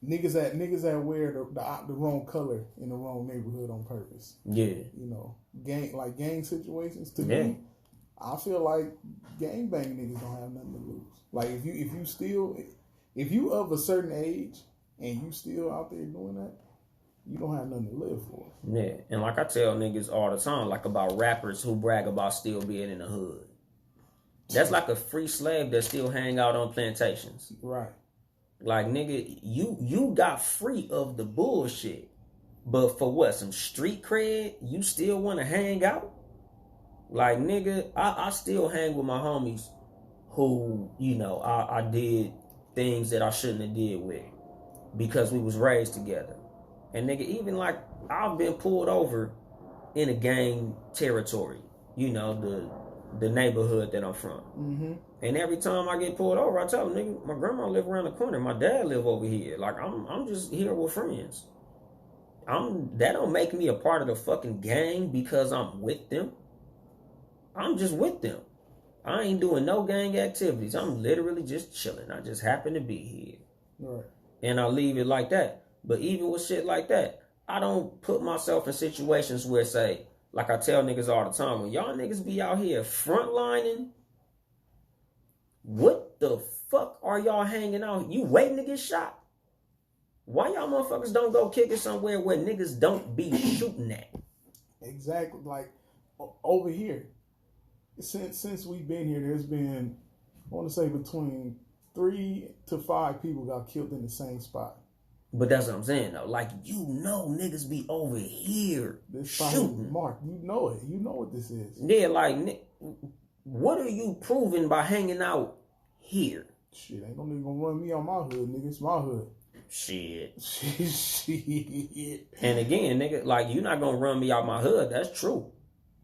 [SPEAKER 2] niggas that wear the wrong color in the wrong neighborhood on purpose.
[SPEAKER 1] Yeah.
[SPEAKER 2] You know, gang situations. To me, I feel like gang bang niggas don't have nothing to lose. Like if you of a certain age and you still out there doing that, you don't have nothing to live for.
[SPEAKER 1] Yeah, and like I tell niggas all the time, like about rappers who brag about still being in the hood. That's like a free slave that still hang out on plantations.
[SPEAKER 2] Right.
[SPEAKER 1] Like, nigga, you got free of the bullshit. But for what? Some street cred? You still want to hang out? Like, nigga, I still hang with my homies who, you know, I did things that I shouldn't have did with because we was raised together. And nigga, even like I've been pulled over in a gang territory, you know, the neighborhood that I'm from.
[SPEAKER 2] Mm-hmm.
[SPEAKER 1] And every time I get pulled over, I tell them, nigga, my grandma live around the corner, my dad live over here. Like I'm just here with friends. That don't make me a part of the fucking gang because I'm with them. I'm just with them. I ain't doing no gang activities. I'm literally just chilling. I just happen to be here.
[SPEAKER 2] Right.
[SPEAKER 1] And I leave it like that. But even with shit like that, I don't put myself in situations where, say, like I tell niggas all the time, when y'all niggas be out here frontlining, what the fuck are y'all hanging out? You waiting to get shot? Why y'all motherfuckers don't go kick it somewhere where niggas don't be shooting at?
[SPEAKER 2] Exactly. Like, over here, since we've been here, there's been, I want to say, between 3 to 5 people got killed in the same spot.
[SPEAKER 1] But that's what I'm saying, though. Like, you know niggas be over here
[SPEAKER 2] this
[SPEAKER 1] shooting.
[SPEAKER 2] Mark, you know it. You know what this is.
[SPEAKER 1] Yeah, like, what are you proving by hanging out here?
[SPEAKER 2] Shit, ain't no nigga gonna run me on my hood, nigga. It's my hood.
[SPEAKER 1] Shit.
[SPEAKER 2] Shit.
[SPEAKER 1] And again, nigga, like, you're not gonna run me out my hood. That's true.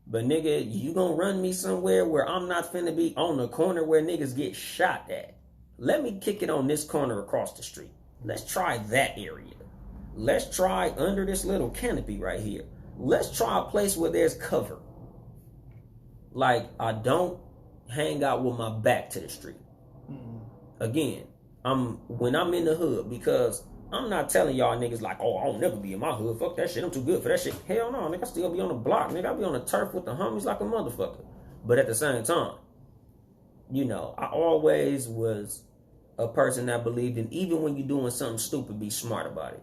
[SPEAKER 1] But, nigga, you gonna run me somewhere where I'm not finna be on the corner where niggas get shot at. Let me kick it on this corner across the street. Let's try that area. Let's try under this little canopy right here. Let's try a place where there's cover. Like, I don't hang out with my back to the street. Mm-hmm. Again, when I'm in the hood, because I'm not telling y'all niggas like, oh, I'll never be in my hood. Fuck that shit. I'm too good for that shit. Hell no, nigga. I still be on the block. Nigga, I be on the turf with the homies like a motherfucker. But at the same time, you know, I always was a person that believed in, even when you're doing something stupid, be smart about it.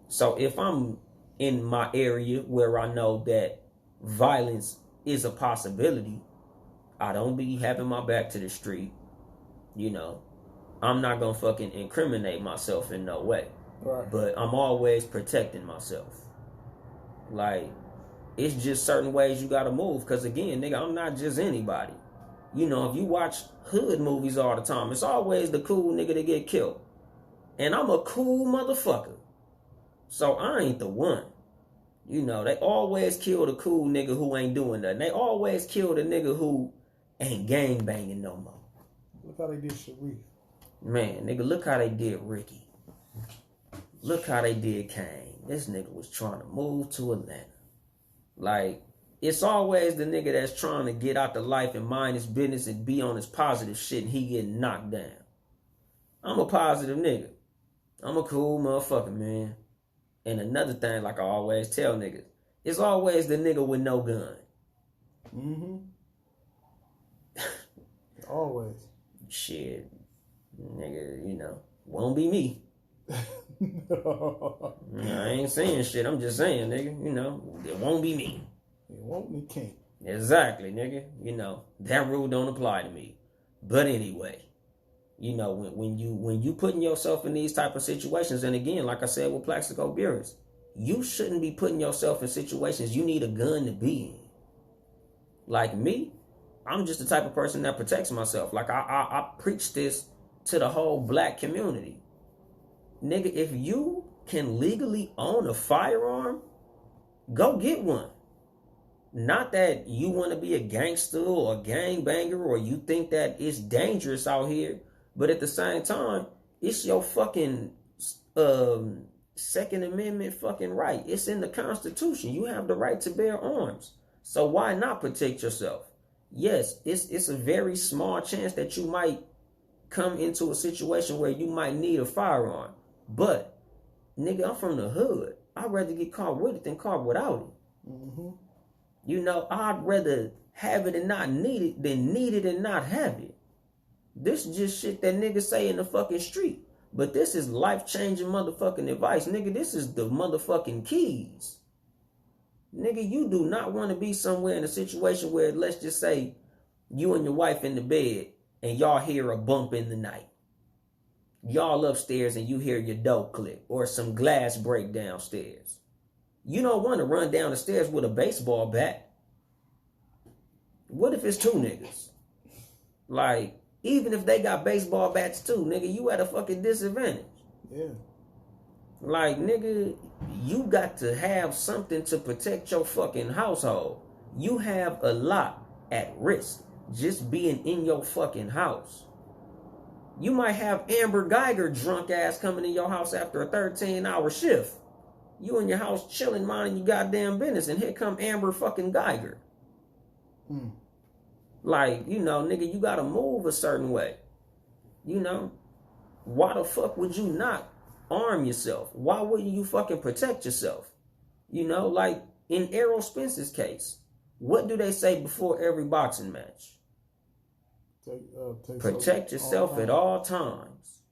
[SPEAKER 1] So if I'm in my area where I know that violence is a possibility, I don't be having my back to the street. You know, I'm not gonna fucking incriminate myself in no way.
[SPEAKER 2] Right.
[SPEAKER 1] But I'm always protecting myself. Like, it's just certain ways you gotta move. Because again, nigga, I'm not just anybody. You know, if you watch hood movies all the time, it's always the cool nigga that get killed. And I'm a cool motherfucker. So I ain't the one. You know, they always kill the cool nigga who ain't doing nothing. They always kill the nigga who ain't gang banging no more.
[SPEAKER 2] Look how they did Sharif.
[SPEAKER 1] Man, nigga, look how they did Ricky. Look how they did Kane. This nigga was trying to move to Atlanta. Like, it's always the nigga that's trying to get out the life and mind his business and be on his positive shit and he getting knocked down. I'm a positive nigga. I'm a cool motherfucker, man. And another thing, like I always tell niggas, it's always the nigga with no gun.
[SPEAKER 2] Mm-hmm. Always.
[SPEAKER 1] Shit. Nigga, you know, won't be me.
[SPEAKER 2] No.
[SPEAKER 1] I ain't saying shit. I'm just saying, nigga, you know, it won't be me.
[SPEAKER 2] It won't, it can't.
[SPEAKER 1] Exactly, nigga. You know, that rule don't apply to me. But anyway, you know, when you putting yourself in these type of situations, and again, like I said with Plaxico Burress, you shouldn't be putting yourself in situations you need a gun to be in. Like me, I'm just the type of person that protects myself. Like I preach this to the whole black community. Nigga, if you can legally own a firearm, go get one. Not that you want to be a gangster or a gangbanger or you think that it's dangerous out here, but at the same time, it's your fucking Second Amendment fucking right. It's in the Constitution. You have the right to bear arms. So why not protect yourself? Yes, it's a very small chance that you might come into a situation where you might need a firearm. But, nigga, I'm from the hood. I'd rather get caught with it than caught without it.
[SPEAKER 2] Mm-hmm.
[SPEAKER 1] You know, I'd rather have it and not need it than need it and not have it. This is just shit that niggas say in the fucking street. But this is life-changing motherfucking advice. Nigga, this is the motherfucking keys. Nigga, you do not want to be somewhere in a situation where, let's just say, you and your wife in the bed and y'all hear a bump in the night. Y'all upstairs and you hear your door click or some glass break downstairs. You don't want to run down the stairs with a baseball bat. What if it's two niggas? Like, even if they got baseball bats too, nigga, you at a fucking disadvantage.
[SPEAKER 2] Yeah.
[SPEAKER 1] Like, nigga, you got to have something to protect your fucking household. You have a lot at risk just being in your fucking house. You might have Amber Geiger drunk ass coming in your house after a 13-hour shift. You in your house chilling, minding your goddamn business, and here come Amber fucking Geiger. Like, you know, nigga, you gotta move a certain way. You know? Why the fuck would you not arm yourself? Why wouldn't you fucking protect yourself? You know, like in Erroll Spence's case, what do they say before every boxing match? Protect yourself at all times.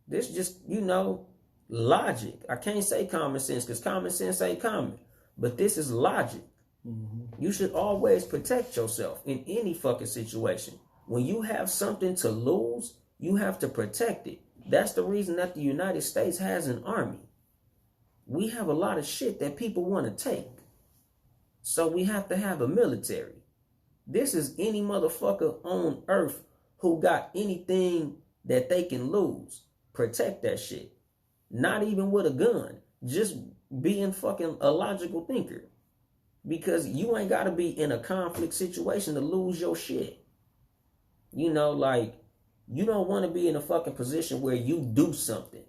[SPEAKER 1] This just, you know, logic. I can't say common sense because common sense ain't common. But this is logic. Mm-hmm. You should always protect yourself in any fucking situation. When you have something to lose, you have to protect it. That's the reason that the United States has an army. We have a lot of shit that people want to take. So we have to have a military. This is any motherfucker on earth who got anything that they can lose. Protect that shit. Not even with a gun. Just being fucking a logical thinker. Because you ain't got to be in a conflict situation to lose your shit. You know, like, you don't want to be in a fucking position where you do something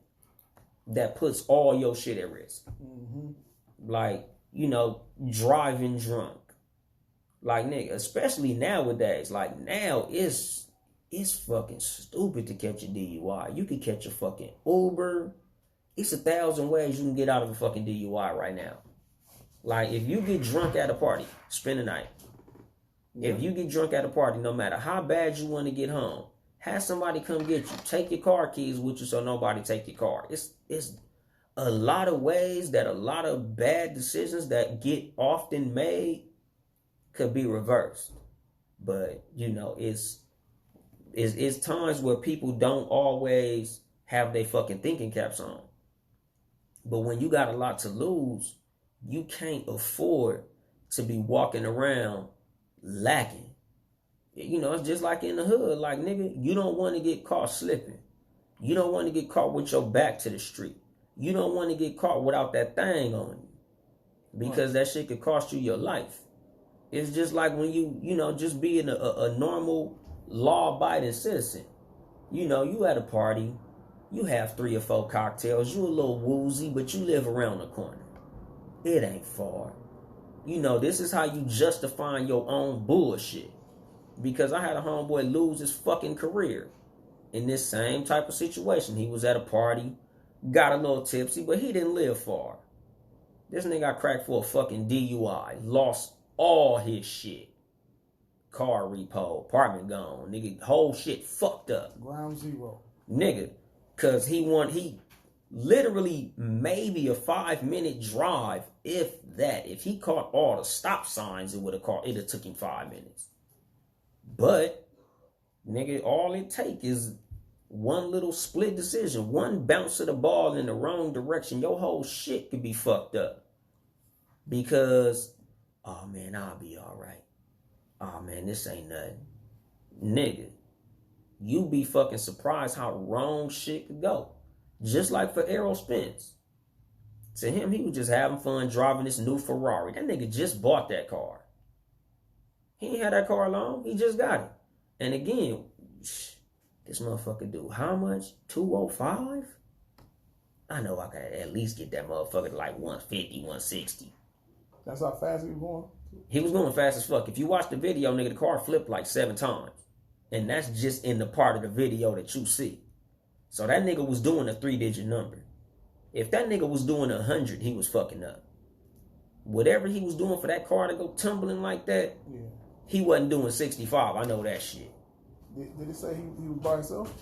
[SPEAKER 1] that puts all your shit at risk. Mm-hmm. Like, you know, driving drunk. Like, nigga, especially nowadays. Like, now it's fucking stupid to catch a DUI. You could catch a fucking Uber. It's 1,000 ways you can get out of a fucking DUI right now. Like, if you get drunk at a party, spend the night. Yeah. If you get drunk at a party, no matter how bad you want to get home, have somebody come get you. Take your car keys with you so nobody take your car. It's a lot of ways that a lot of bad decisions that get often made could be reversed. But, you know, it's times where people don't always have their fucking thinking caps on. But when you got a lot to lose, you can't afford to be walking around lacking. You know, it's just like in the hood. Like, nigga, you don't want to get caught slipping. You don't want to get caught with your back to the street. You don't want to get caught without that thing on you. Because that shit could cost you your life. It's just like when you know, just being a normal, law-abiding citizen. You know, you at a party. You have 3 or 4 cocktails. You a little woozy, but you live around the corner. It ain't far. You know, this is how you justifying your own bullshit. Because I had a homeboy lose his fucking career in this same type of situation. He was at a party, got a little tipsy, but he didn't live far. This nigga got cracked for a fucking DUI. Lost all his shit. Car repo, apartment gone. Nigga, whole shit fucked up.
[SPEAKER 2] Ground zero.
[SPEAKER 1] Nigga, cause he literally maybe a 5-minute drive, if that. If he caught all the stop signs, it'd have took him 5 minutes. But, nigga, all it take is one little split decision, one bounce of the ball in the wrong direction. Your whole shit could be fucked up. Because, oh man, I'll be all right. oh man, this ain't nothing. Nigga, you be fucking surprised how wrong shit could go. Just like for Erroll Spence. To him, he was just having fun driving this new Ferrari. That nigga just bought that car. He ain't had that car long. He just got it. And again, this motherfucker do how much? 205? I know I could at least get that motherfucker to like 150, 160.
[SPEAKER 2] That's how fast he was going?
[SPEAKER 1] He was going fast as fuck. If you watch the video, nigga, the car flipped like 7 times. And that's just in the part of the video that you see. So that nigga was doing a 3-digit number. If that nigga was doing 100, he was fucking up. Whatever he was doing for that car to go tumbling like that, yeah, he wasn't doing 65. I know that shit.
[SPEAKER 2] Did it say he was by himself?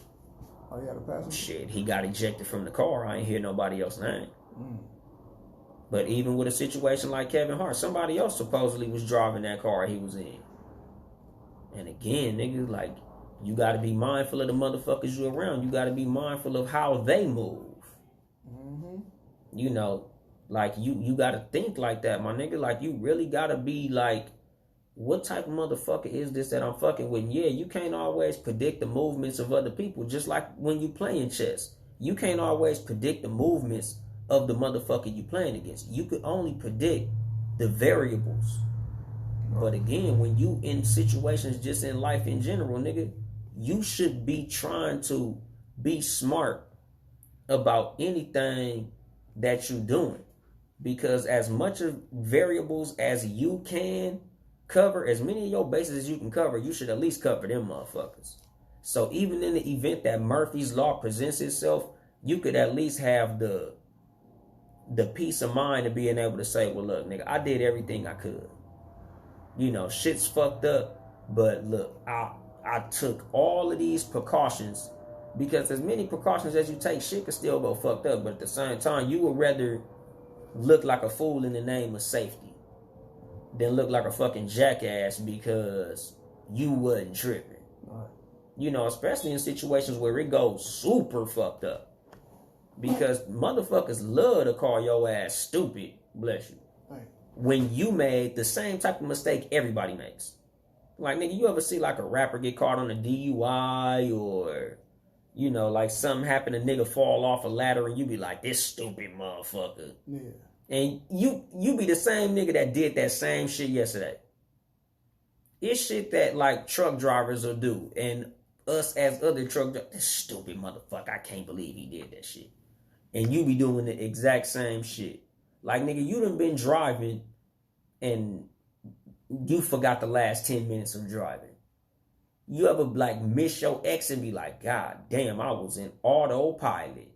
[SPEAKER 2] Or he had a passenger?
[SPEAKER 1] Shit, he got ejected from the car. I ain't hear nobody else's name. But even with a situation like Kevin Hart, somebody else supposedly was driving that car he was in. And again, nigga, like, you got to be mindful of the motherfuckers you around. You got to be mindful of how they move. You know, like, you got to think like that, my nigga. Like, you really got to be like, what type of motherfucker is this that I'm fucking with? And yeah, you can't always predict the movements of other people, just like when you playing chess. You can't always predict the movements of the motherfucker you playing against. You could only predict the variables. But again, when you in situations just in life in general, nigga, you should be trying to be smart about anything that you're doing. Because as much of variables as you can cover, as many of your bases as you can cover, you should at least cover them motherfuckers. So even in the event that Murphy's Law presents itself, you could at least have the peace of mind of being able to say, well, look, nigga, I did everything I could. You know, shit's fucked up, but look, I took all of these precautions, because as many precautions as you take, shit could still go fucked up. But at the same time, you would rather look like a fool in the name of safety than look like a fucking jackass because you wasn't tripping. Right. You know, especially in situations where it goes super fucked up. Because motherfuckers love to call your ass stupid, bless you, right, when you made the same type of mistake everybody makes. Like, nigga, you ever see like a rapper get caught on a DUI, or, you know, like something happen, a nigga fall off a ladder and you be like, this stupid motherfucker. Yeah. And you be the same nigga that did that same shit yesterday. It's shit that like truck drivers will do, and us as other truck drivers, this stupid motherfucker, I can't believe he did that shit. And you be doing the exact same shit. Like, nigga, you done been driving and you forgot the last 10 minutes of driving. You ever like miss your exit and be like, God damn, I was in autopilot.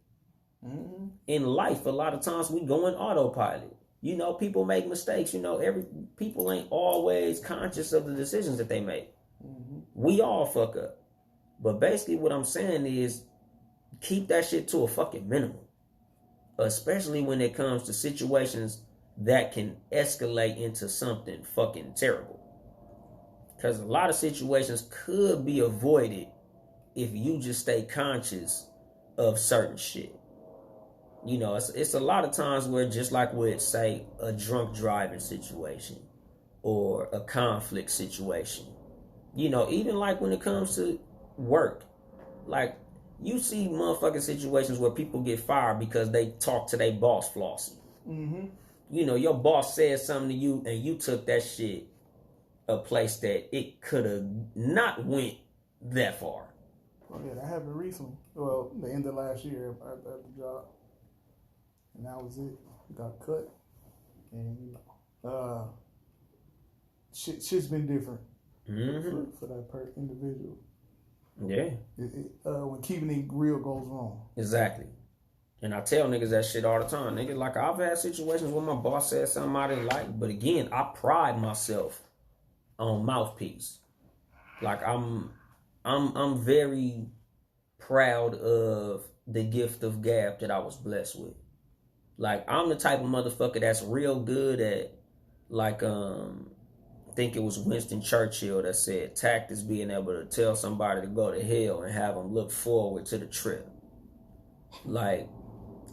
[SPEAKER 1] Mm-hmm. In life, a lot of times we go in autopilot. You know, people make mistakes. You know, people ain't always conscious of the decisions that they make. Mm-hmm. We all fuck up. But basically what I'm saying is keep that shit to a fucking minimum. Especially when it comes to situations that can escalate into something fucking terrible. Because a lot of situations could be avoided if you just stay conscious of certain shit. You know, it's a lot of times where, just like with, say, a drunk driving situation or a conflict situation, you know, even like when it comes to work, like, you see motherfucking situations where people get fired because they talk to their boss flossy. Mm-hmm. You know, your boss said something to you and you took that shit a place that it could have not went that far.
[SPEAKER 2] Oh yeah, that happened recently. Well, the end of last year at the job. And that was it. Got cut. And, shit's been different for that individual.
[SPEAKER 1] Yeah.
[SPEAKER 2] When keeping it real goes wrong.
[SPEAKER 1] Exactly. And I tell niggas that shit all the time. Nigga, like, I've had situations where my boss said something I didn't like. But again, I pride myself on mouthpiece. Like, I'm very proud of the gift of gab that I was blessed with. Like, I'm the type of motherfucker that's real good at, like, I think it was Winston Churchill that said, tact is being able to tell somebody to go to hell and have them look forward to the trip. Like,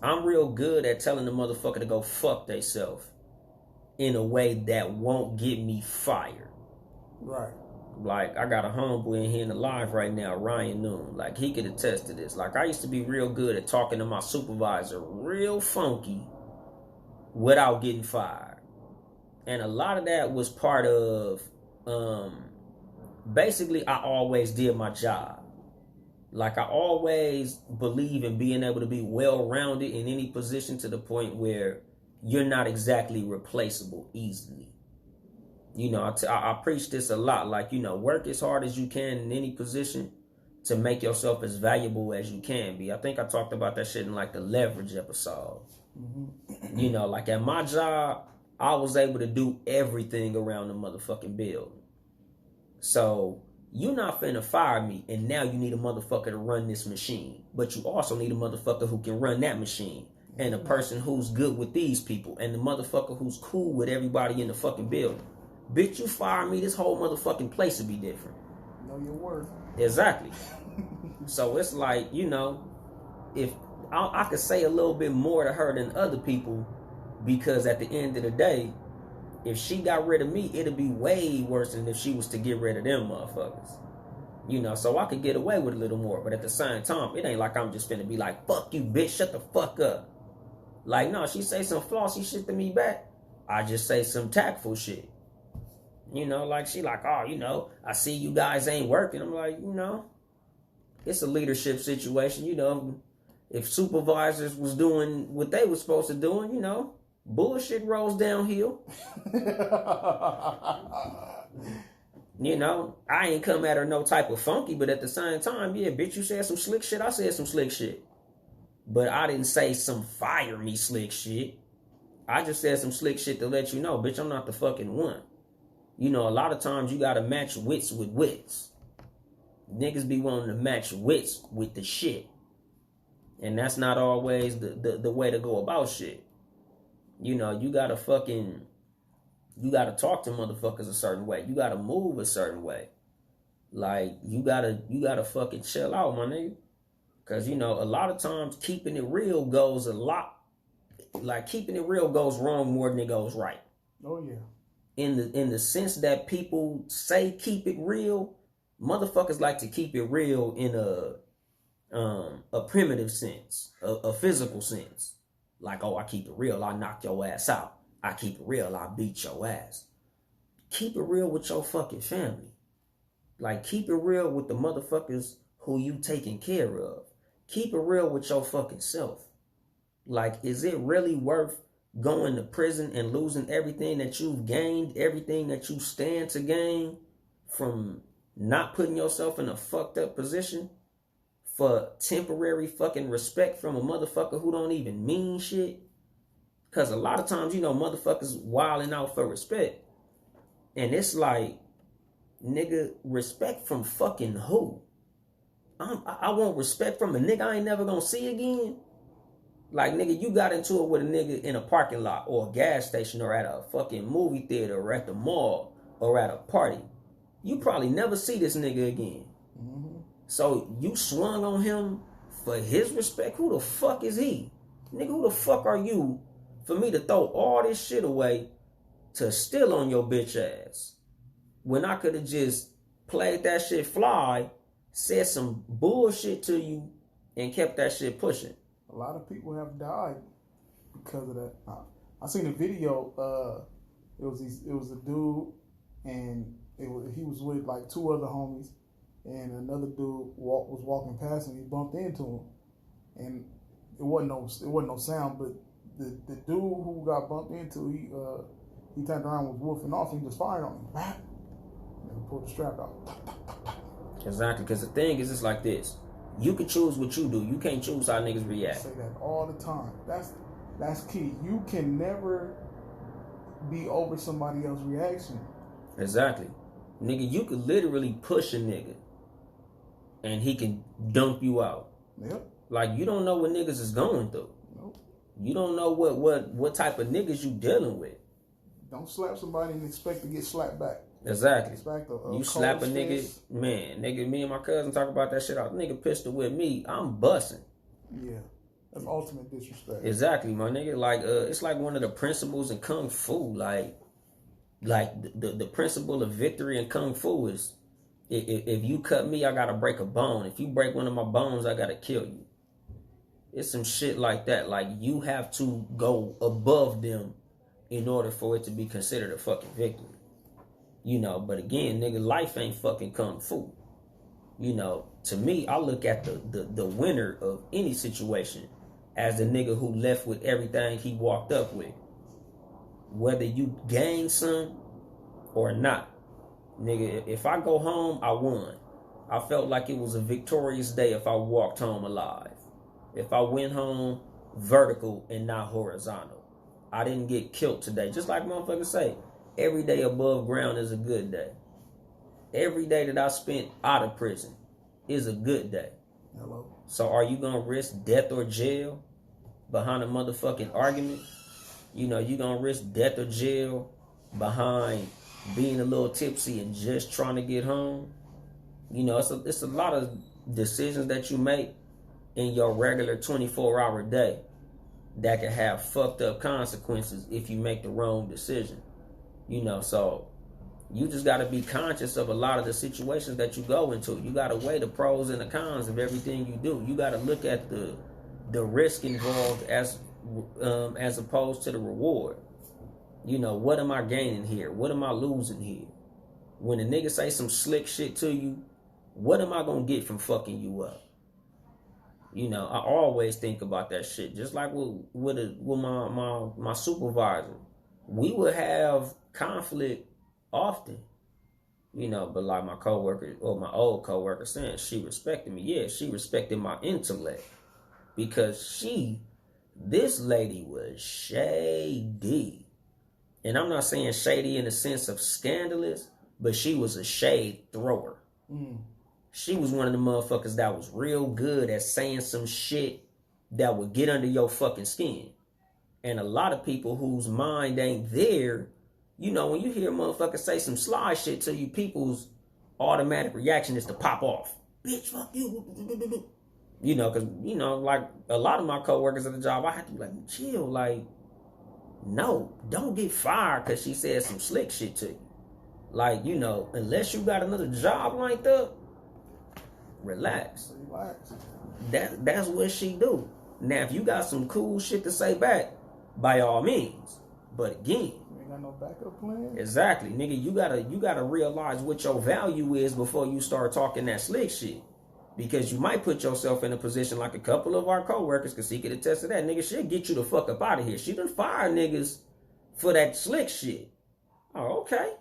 [SPEAKER 1] I'm real good at telling the motherfucker to go fuck theyself in a way that won't get me fired.
[SPEAKER 2] Right.
[SPEAKER 1] Like, I got a homeboy in here in the live right now, Ryan Noon. Like, he could attest to this. Like, I used to be real good at talking to my supervisor real funky without getting fired. And a lot of that was part of, basically, I always did my job. Like, I always believe in being able to be well-rounded in any position to the point where you're not exactly replaceable easily. You know, I preach this a lot. Like, you know, work as hard as you can in any position to make yourself as valuable as you can be. I think I talked about that shit in like the leverage episode. Mm-hmm. You know, like at my job, I was able to do everything around the motherfucking building. So you're not finna fire me, and now you need a motherfucker to run this machine. But you also need a motherfucker who can run that machine. And a person who's good with these people. And the motherfucker who's cool with everybody in the fucking building. Bitch, you fire me, this whole motherfucking place would be different.
[SPEAKER 2] Know your worth.
[SPEAKER 1] Exactly. So it's like, you know, if I could say a little bit more to her than other people, because at the end of the day, if she got rid of me, it'd be way worse than if she was to get rid of them motherfuckers. You know, so I could get away with a little more. But at the same time, it ain't like I'm just finna be like, fuck you, bitch, shut the fuck up. Like, no, she say some flossy shit to me back, I just say some tactful shit. You know, like, she like, oh, you know, I see you guys ain't working. I'm like, you know, it's a leadership situation. You know, if supervisors was doing what they was supposed to do, you know, bullshit rolls downhill. You know, I ain't come at her no type of funky, but at the same time, yeah, bitch, you said some slick shit, I said some slick shit. But I didn't say some fire me slick shit. I just said some slick shit to let you know, bitch, I'm not the fucking one. You know, a lot of times you gotta match wits with wits. Niggas be wanting to match wits with the shit. And that's not always the way to go about shit. You know, you gotta talk to motherfuckers a certain way. You gotta move a certain way. Like, you gotta fucking chill out, my nigga. Cause, you know, a lot of times keeping it real goes wrong more than it goes right.
[SPEAKER 2] Oh yeah.
[SPEAKER 1] In the sense that people say keep it real, motherfuckers like to keep it real in a primitive sense, a physical sense. Like, oh, I keep it real, I knock your ass out. I keep it real, I beat your ass. Keep it real with your fucking family. Like, keep it real with the motherfuckers who you taking care of. Keep it real with your fucking self. Like, is it really worth going to prison and losing everything that you've gained, everything that you stand to gain from not putting yourself in a fucked up position for temporary fucking respect from a motherfucker who don't even mean shit? Because a lot of times, you know, motherfuckers wilding out for respect. And it's like, nigga, respect from fucking who? I want respect from a nigga I ain't never gonna see again. Like, nigga, you got into it with a nigga in a parking lot or a gas station or at a fucking movie theater or at the mall or at a party. You probably never see this nigga again. Mm-hmm. So you swung on him for his respect? Who the fuck is he? Nigga, who the fuck are you for me to throw all this shit away to steal on your bitch ass? When I could have just played that shit fly, said some bullshit to you, and kept that shit pushing.
[SPEAKER 2] A lot of people have died because of that. I seen a video. It was a dude, and he was with like two other homies, and another dude was walking past him. He bumped into him, and it wasn't no sound. But the dude who got bumped into, he turned around, was woofing off, and he just fired on him. And pulled the strap out.
[SPEAKER 1] Exactly, because the thing is, it's like this. You can choose what you do. You can't choose how niggas react.
[SPEAKER 2] I say that all the time. That's key. You can never be over somebody else's reaction.
[SPEAKER 1] Exactly. Nigga, you could literally push a nigga and he can dump you out.
[SPEAKER 2] Yep.
[SPEAKER 1] Like, you don't know what niggas is going through.
[SPEAKER 2] Nope. You
[SPEAKER 1] don't know what type of niggas you dealing with.
[SPEAKER 2] Don't slap somebody and expect to get slapped back.
[SPEAKER 1] Exactly. You slap a nigga,
[SPEAKER 2] fist.
[SPEAKER 1] Man, nigga, me and my cousin talk about that shit. Nigga pistol with me, I'm busting.
[SPEAKER 2] Yeah. That's ultimate disrespect.
[SPEAKER 1] Exactly, my nigga. Like, it's like one of the principles in Kung Fu. Like, Like the principle of victory in Kung Fu is if you cut me, I gotta break a bone. If you break one of my bones, I gotta kill you. It's some shit like that. Like you have to go above them in order for it to be considered a fucking victory. You know, but again, nigga, life ain't fucking Kung Fu. You know, to me, I look at the winner of any situation as the nigga who left with everything he walked up with. Whether you gain some or not. Nigga, if I go home, I won. I felt like it was a victorious day if I walked home alive. If I went home vertical and not horizontal. I didn't get killed today. Just like motherfuckers say, every day above ground is a good day. Every day that I spent out of prison is a good day.
[SPEAKER 2] Hello.
[SPEAKER 1] So are you gonna risk death or jail behind a motherfucking argument? You know, you gonna risk death or jail behind being a little tipsy and just trying to get home? You know, it's a lot of decisions that you make in your regular 24-hour day that can have fucked up consequences if you make the wrong decision. You know, so you just got to be conscious of a lot of the situations that you go into. You got to weigh the pros and the cons of everything you do. You got to look at the risk involved as opposed to the reward. You know, what am I gaining here? What am I losing here? When a nigga say some slick shit to you, what am I gonna get from fucking you up? You know, I always think about that shit. Just like with my supervisor, we would have conflict often. You know, but like my coworker or my old coworker saying, she respected me. Yeah, she respected my intellect because this lady was shady. And I'm not saying shady in the sense of scandalous, but she was a shade thrower. She was one of the motherfuckers that was real good at saying some shit that would get under your fucking skin. And a lot of people whose mind ain't there, you know, when you hear a motherfucker say some sly shit to you, people's automatic reaction is to pop off. Bitch, fuck you. You know, because, you know, like a lot of my coworkers at the job, I had to be like, chill, like, no, don't get fired because she said some slick shit to you. Like, you know, unless you got another job lined up, relax. That's what she do. Now, if you got some cool shit to say back, by all means. But again,
[SPEAKER 2] you ain't got no backup plan.
[SPEAKER 1] Exactly, nigga. You gotta realize what your value is before you start talking that slick shit. Because you might put yourself in a position like a couple of our coworkers, because he could attest to that. Nigga, she'll get you the fuck up out of here. She done fired niggas for that slick shit. Oh, okay.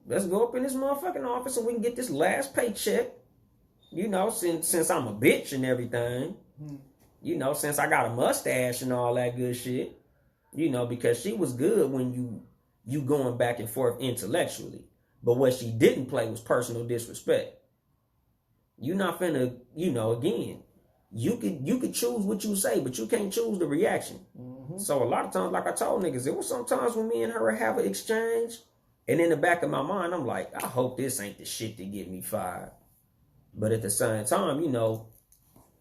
[SPEAKER 1] Let's go up in this motherfucking office so we can get this last paycheck. You know, since I'm a bitch and everything. You know, since I got a mustache and all that good shit. You know, because she was good when you going back and forth intellectually. But what she didn't play was personal disrespect. You're not finna, you know, again, you could choose what you say, but you can't choose the reaction. So a lot of times, like I told niggas, it was sometimes when me and her have an exchange, and in the back of my mind, I'm like, I hope this ain't the shit that get me fired. But at the same time, you know,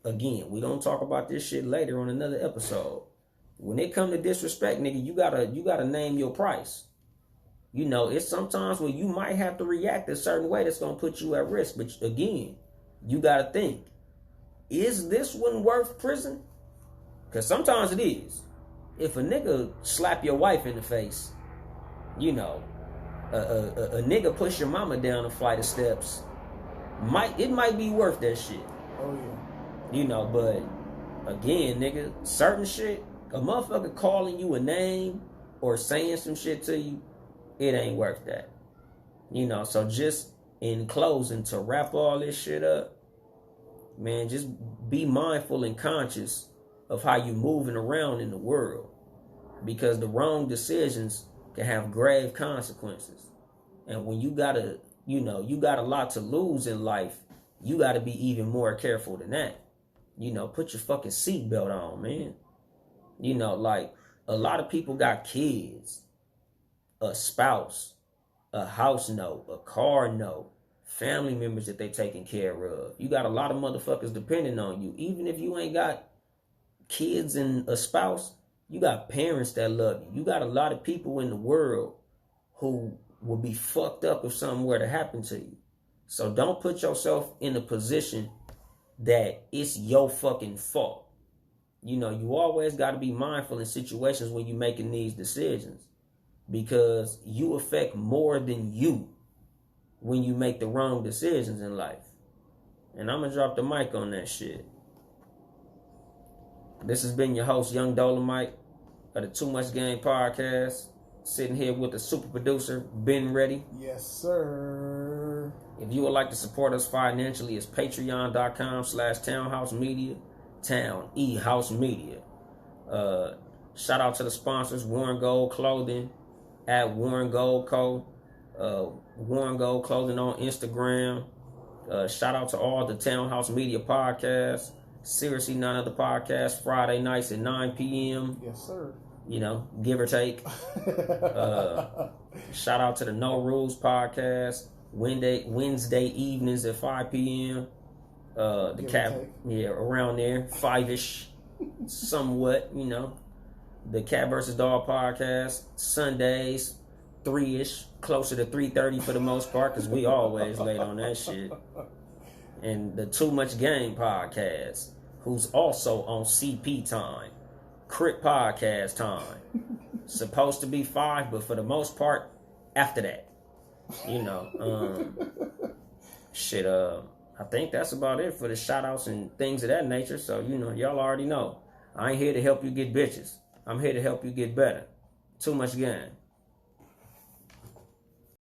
[SPEAKER 1] again, we don't talk about this shit later on another episode. When it come to disrespect, nigga, you gotta name your price. You know, it's sometimes where you might have to react a certain way that's gonna put you at risk. But again, you gotta think, is this one worth prison? Because sometimes it is. If a nigga slap your wife in the face, you know, a nigga push your mama down a flight of steps, it might be worth that shit.
[SPEAKER 2] Oh yeah.
[SPEAKER 1] You know, but again, nigga, certain shit, a motherfucker calling you a name or saying some shit to you, it ain't worth that. You know, so just in closing, to wrap all this shit up, man, just be mindful and conscious of how you moving around in the world. Because the wrong decisions can have grave consequences. And when you got a lot to lose in life, you got to be even more careful than that. You know, put your fucking seatbelt on, man. You know, like, a lot of people got kids, a spouse, a house note, a car note, family members that they taking care of. You got a lot of motherfuckers depending on you. Even if you ain't got kids and a spouse, you got parents that love you. You got a lot of people in the world who will be fucked up if something were to happen to you. So don't put yourself in a position that it's your fucking fault. You know, you always got to be mindful in situations when you're making these decisions, because you affect more than you when you make the wrong decisions in life. And I'm going to drop the mic on that shit. This has been your host, Yung Dolemite of the Too Much Game podcast. Sitting here with the super producer, Ben Ready.
[SPEAKER 2] Yes, sir.
[SPEAKER 1] If you would like to support us financially, it's patreon.com/townhouse media. Town E House Media. Shout out to the sponsors, Warren Gold Clothing at Warren Gold Co. Warren Gold Clothing on Instagram. Shout out to all the Townhouse Media podcasts. Seriously, None Other Podcasts, Friday nights at 9 p.m.
[SPEAKER 2] Yes, sir.
[SPEAKER 1] You know, give or take. Shout out to the No Rules podcast, Wednesday evenings at 5 p.m. The Cat, around there, 5-ish, somewhat, you know. The Cat vs. Dog podcast, Sundays, 3-ish, closer to 3:30 for the most part, because we always late on that shit. And the Too Much Game podcast, who's also on CP time. Crit podcast time. Supposed to be 5, but for the most part, after that. You know. I think that's about it for the shout outs and things of that nature. So, you know, y'all already know. I ain't here to help you get bitches. I'm here to help you get better. Too Much Game.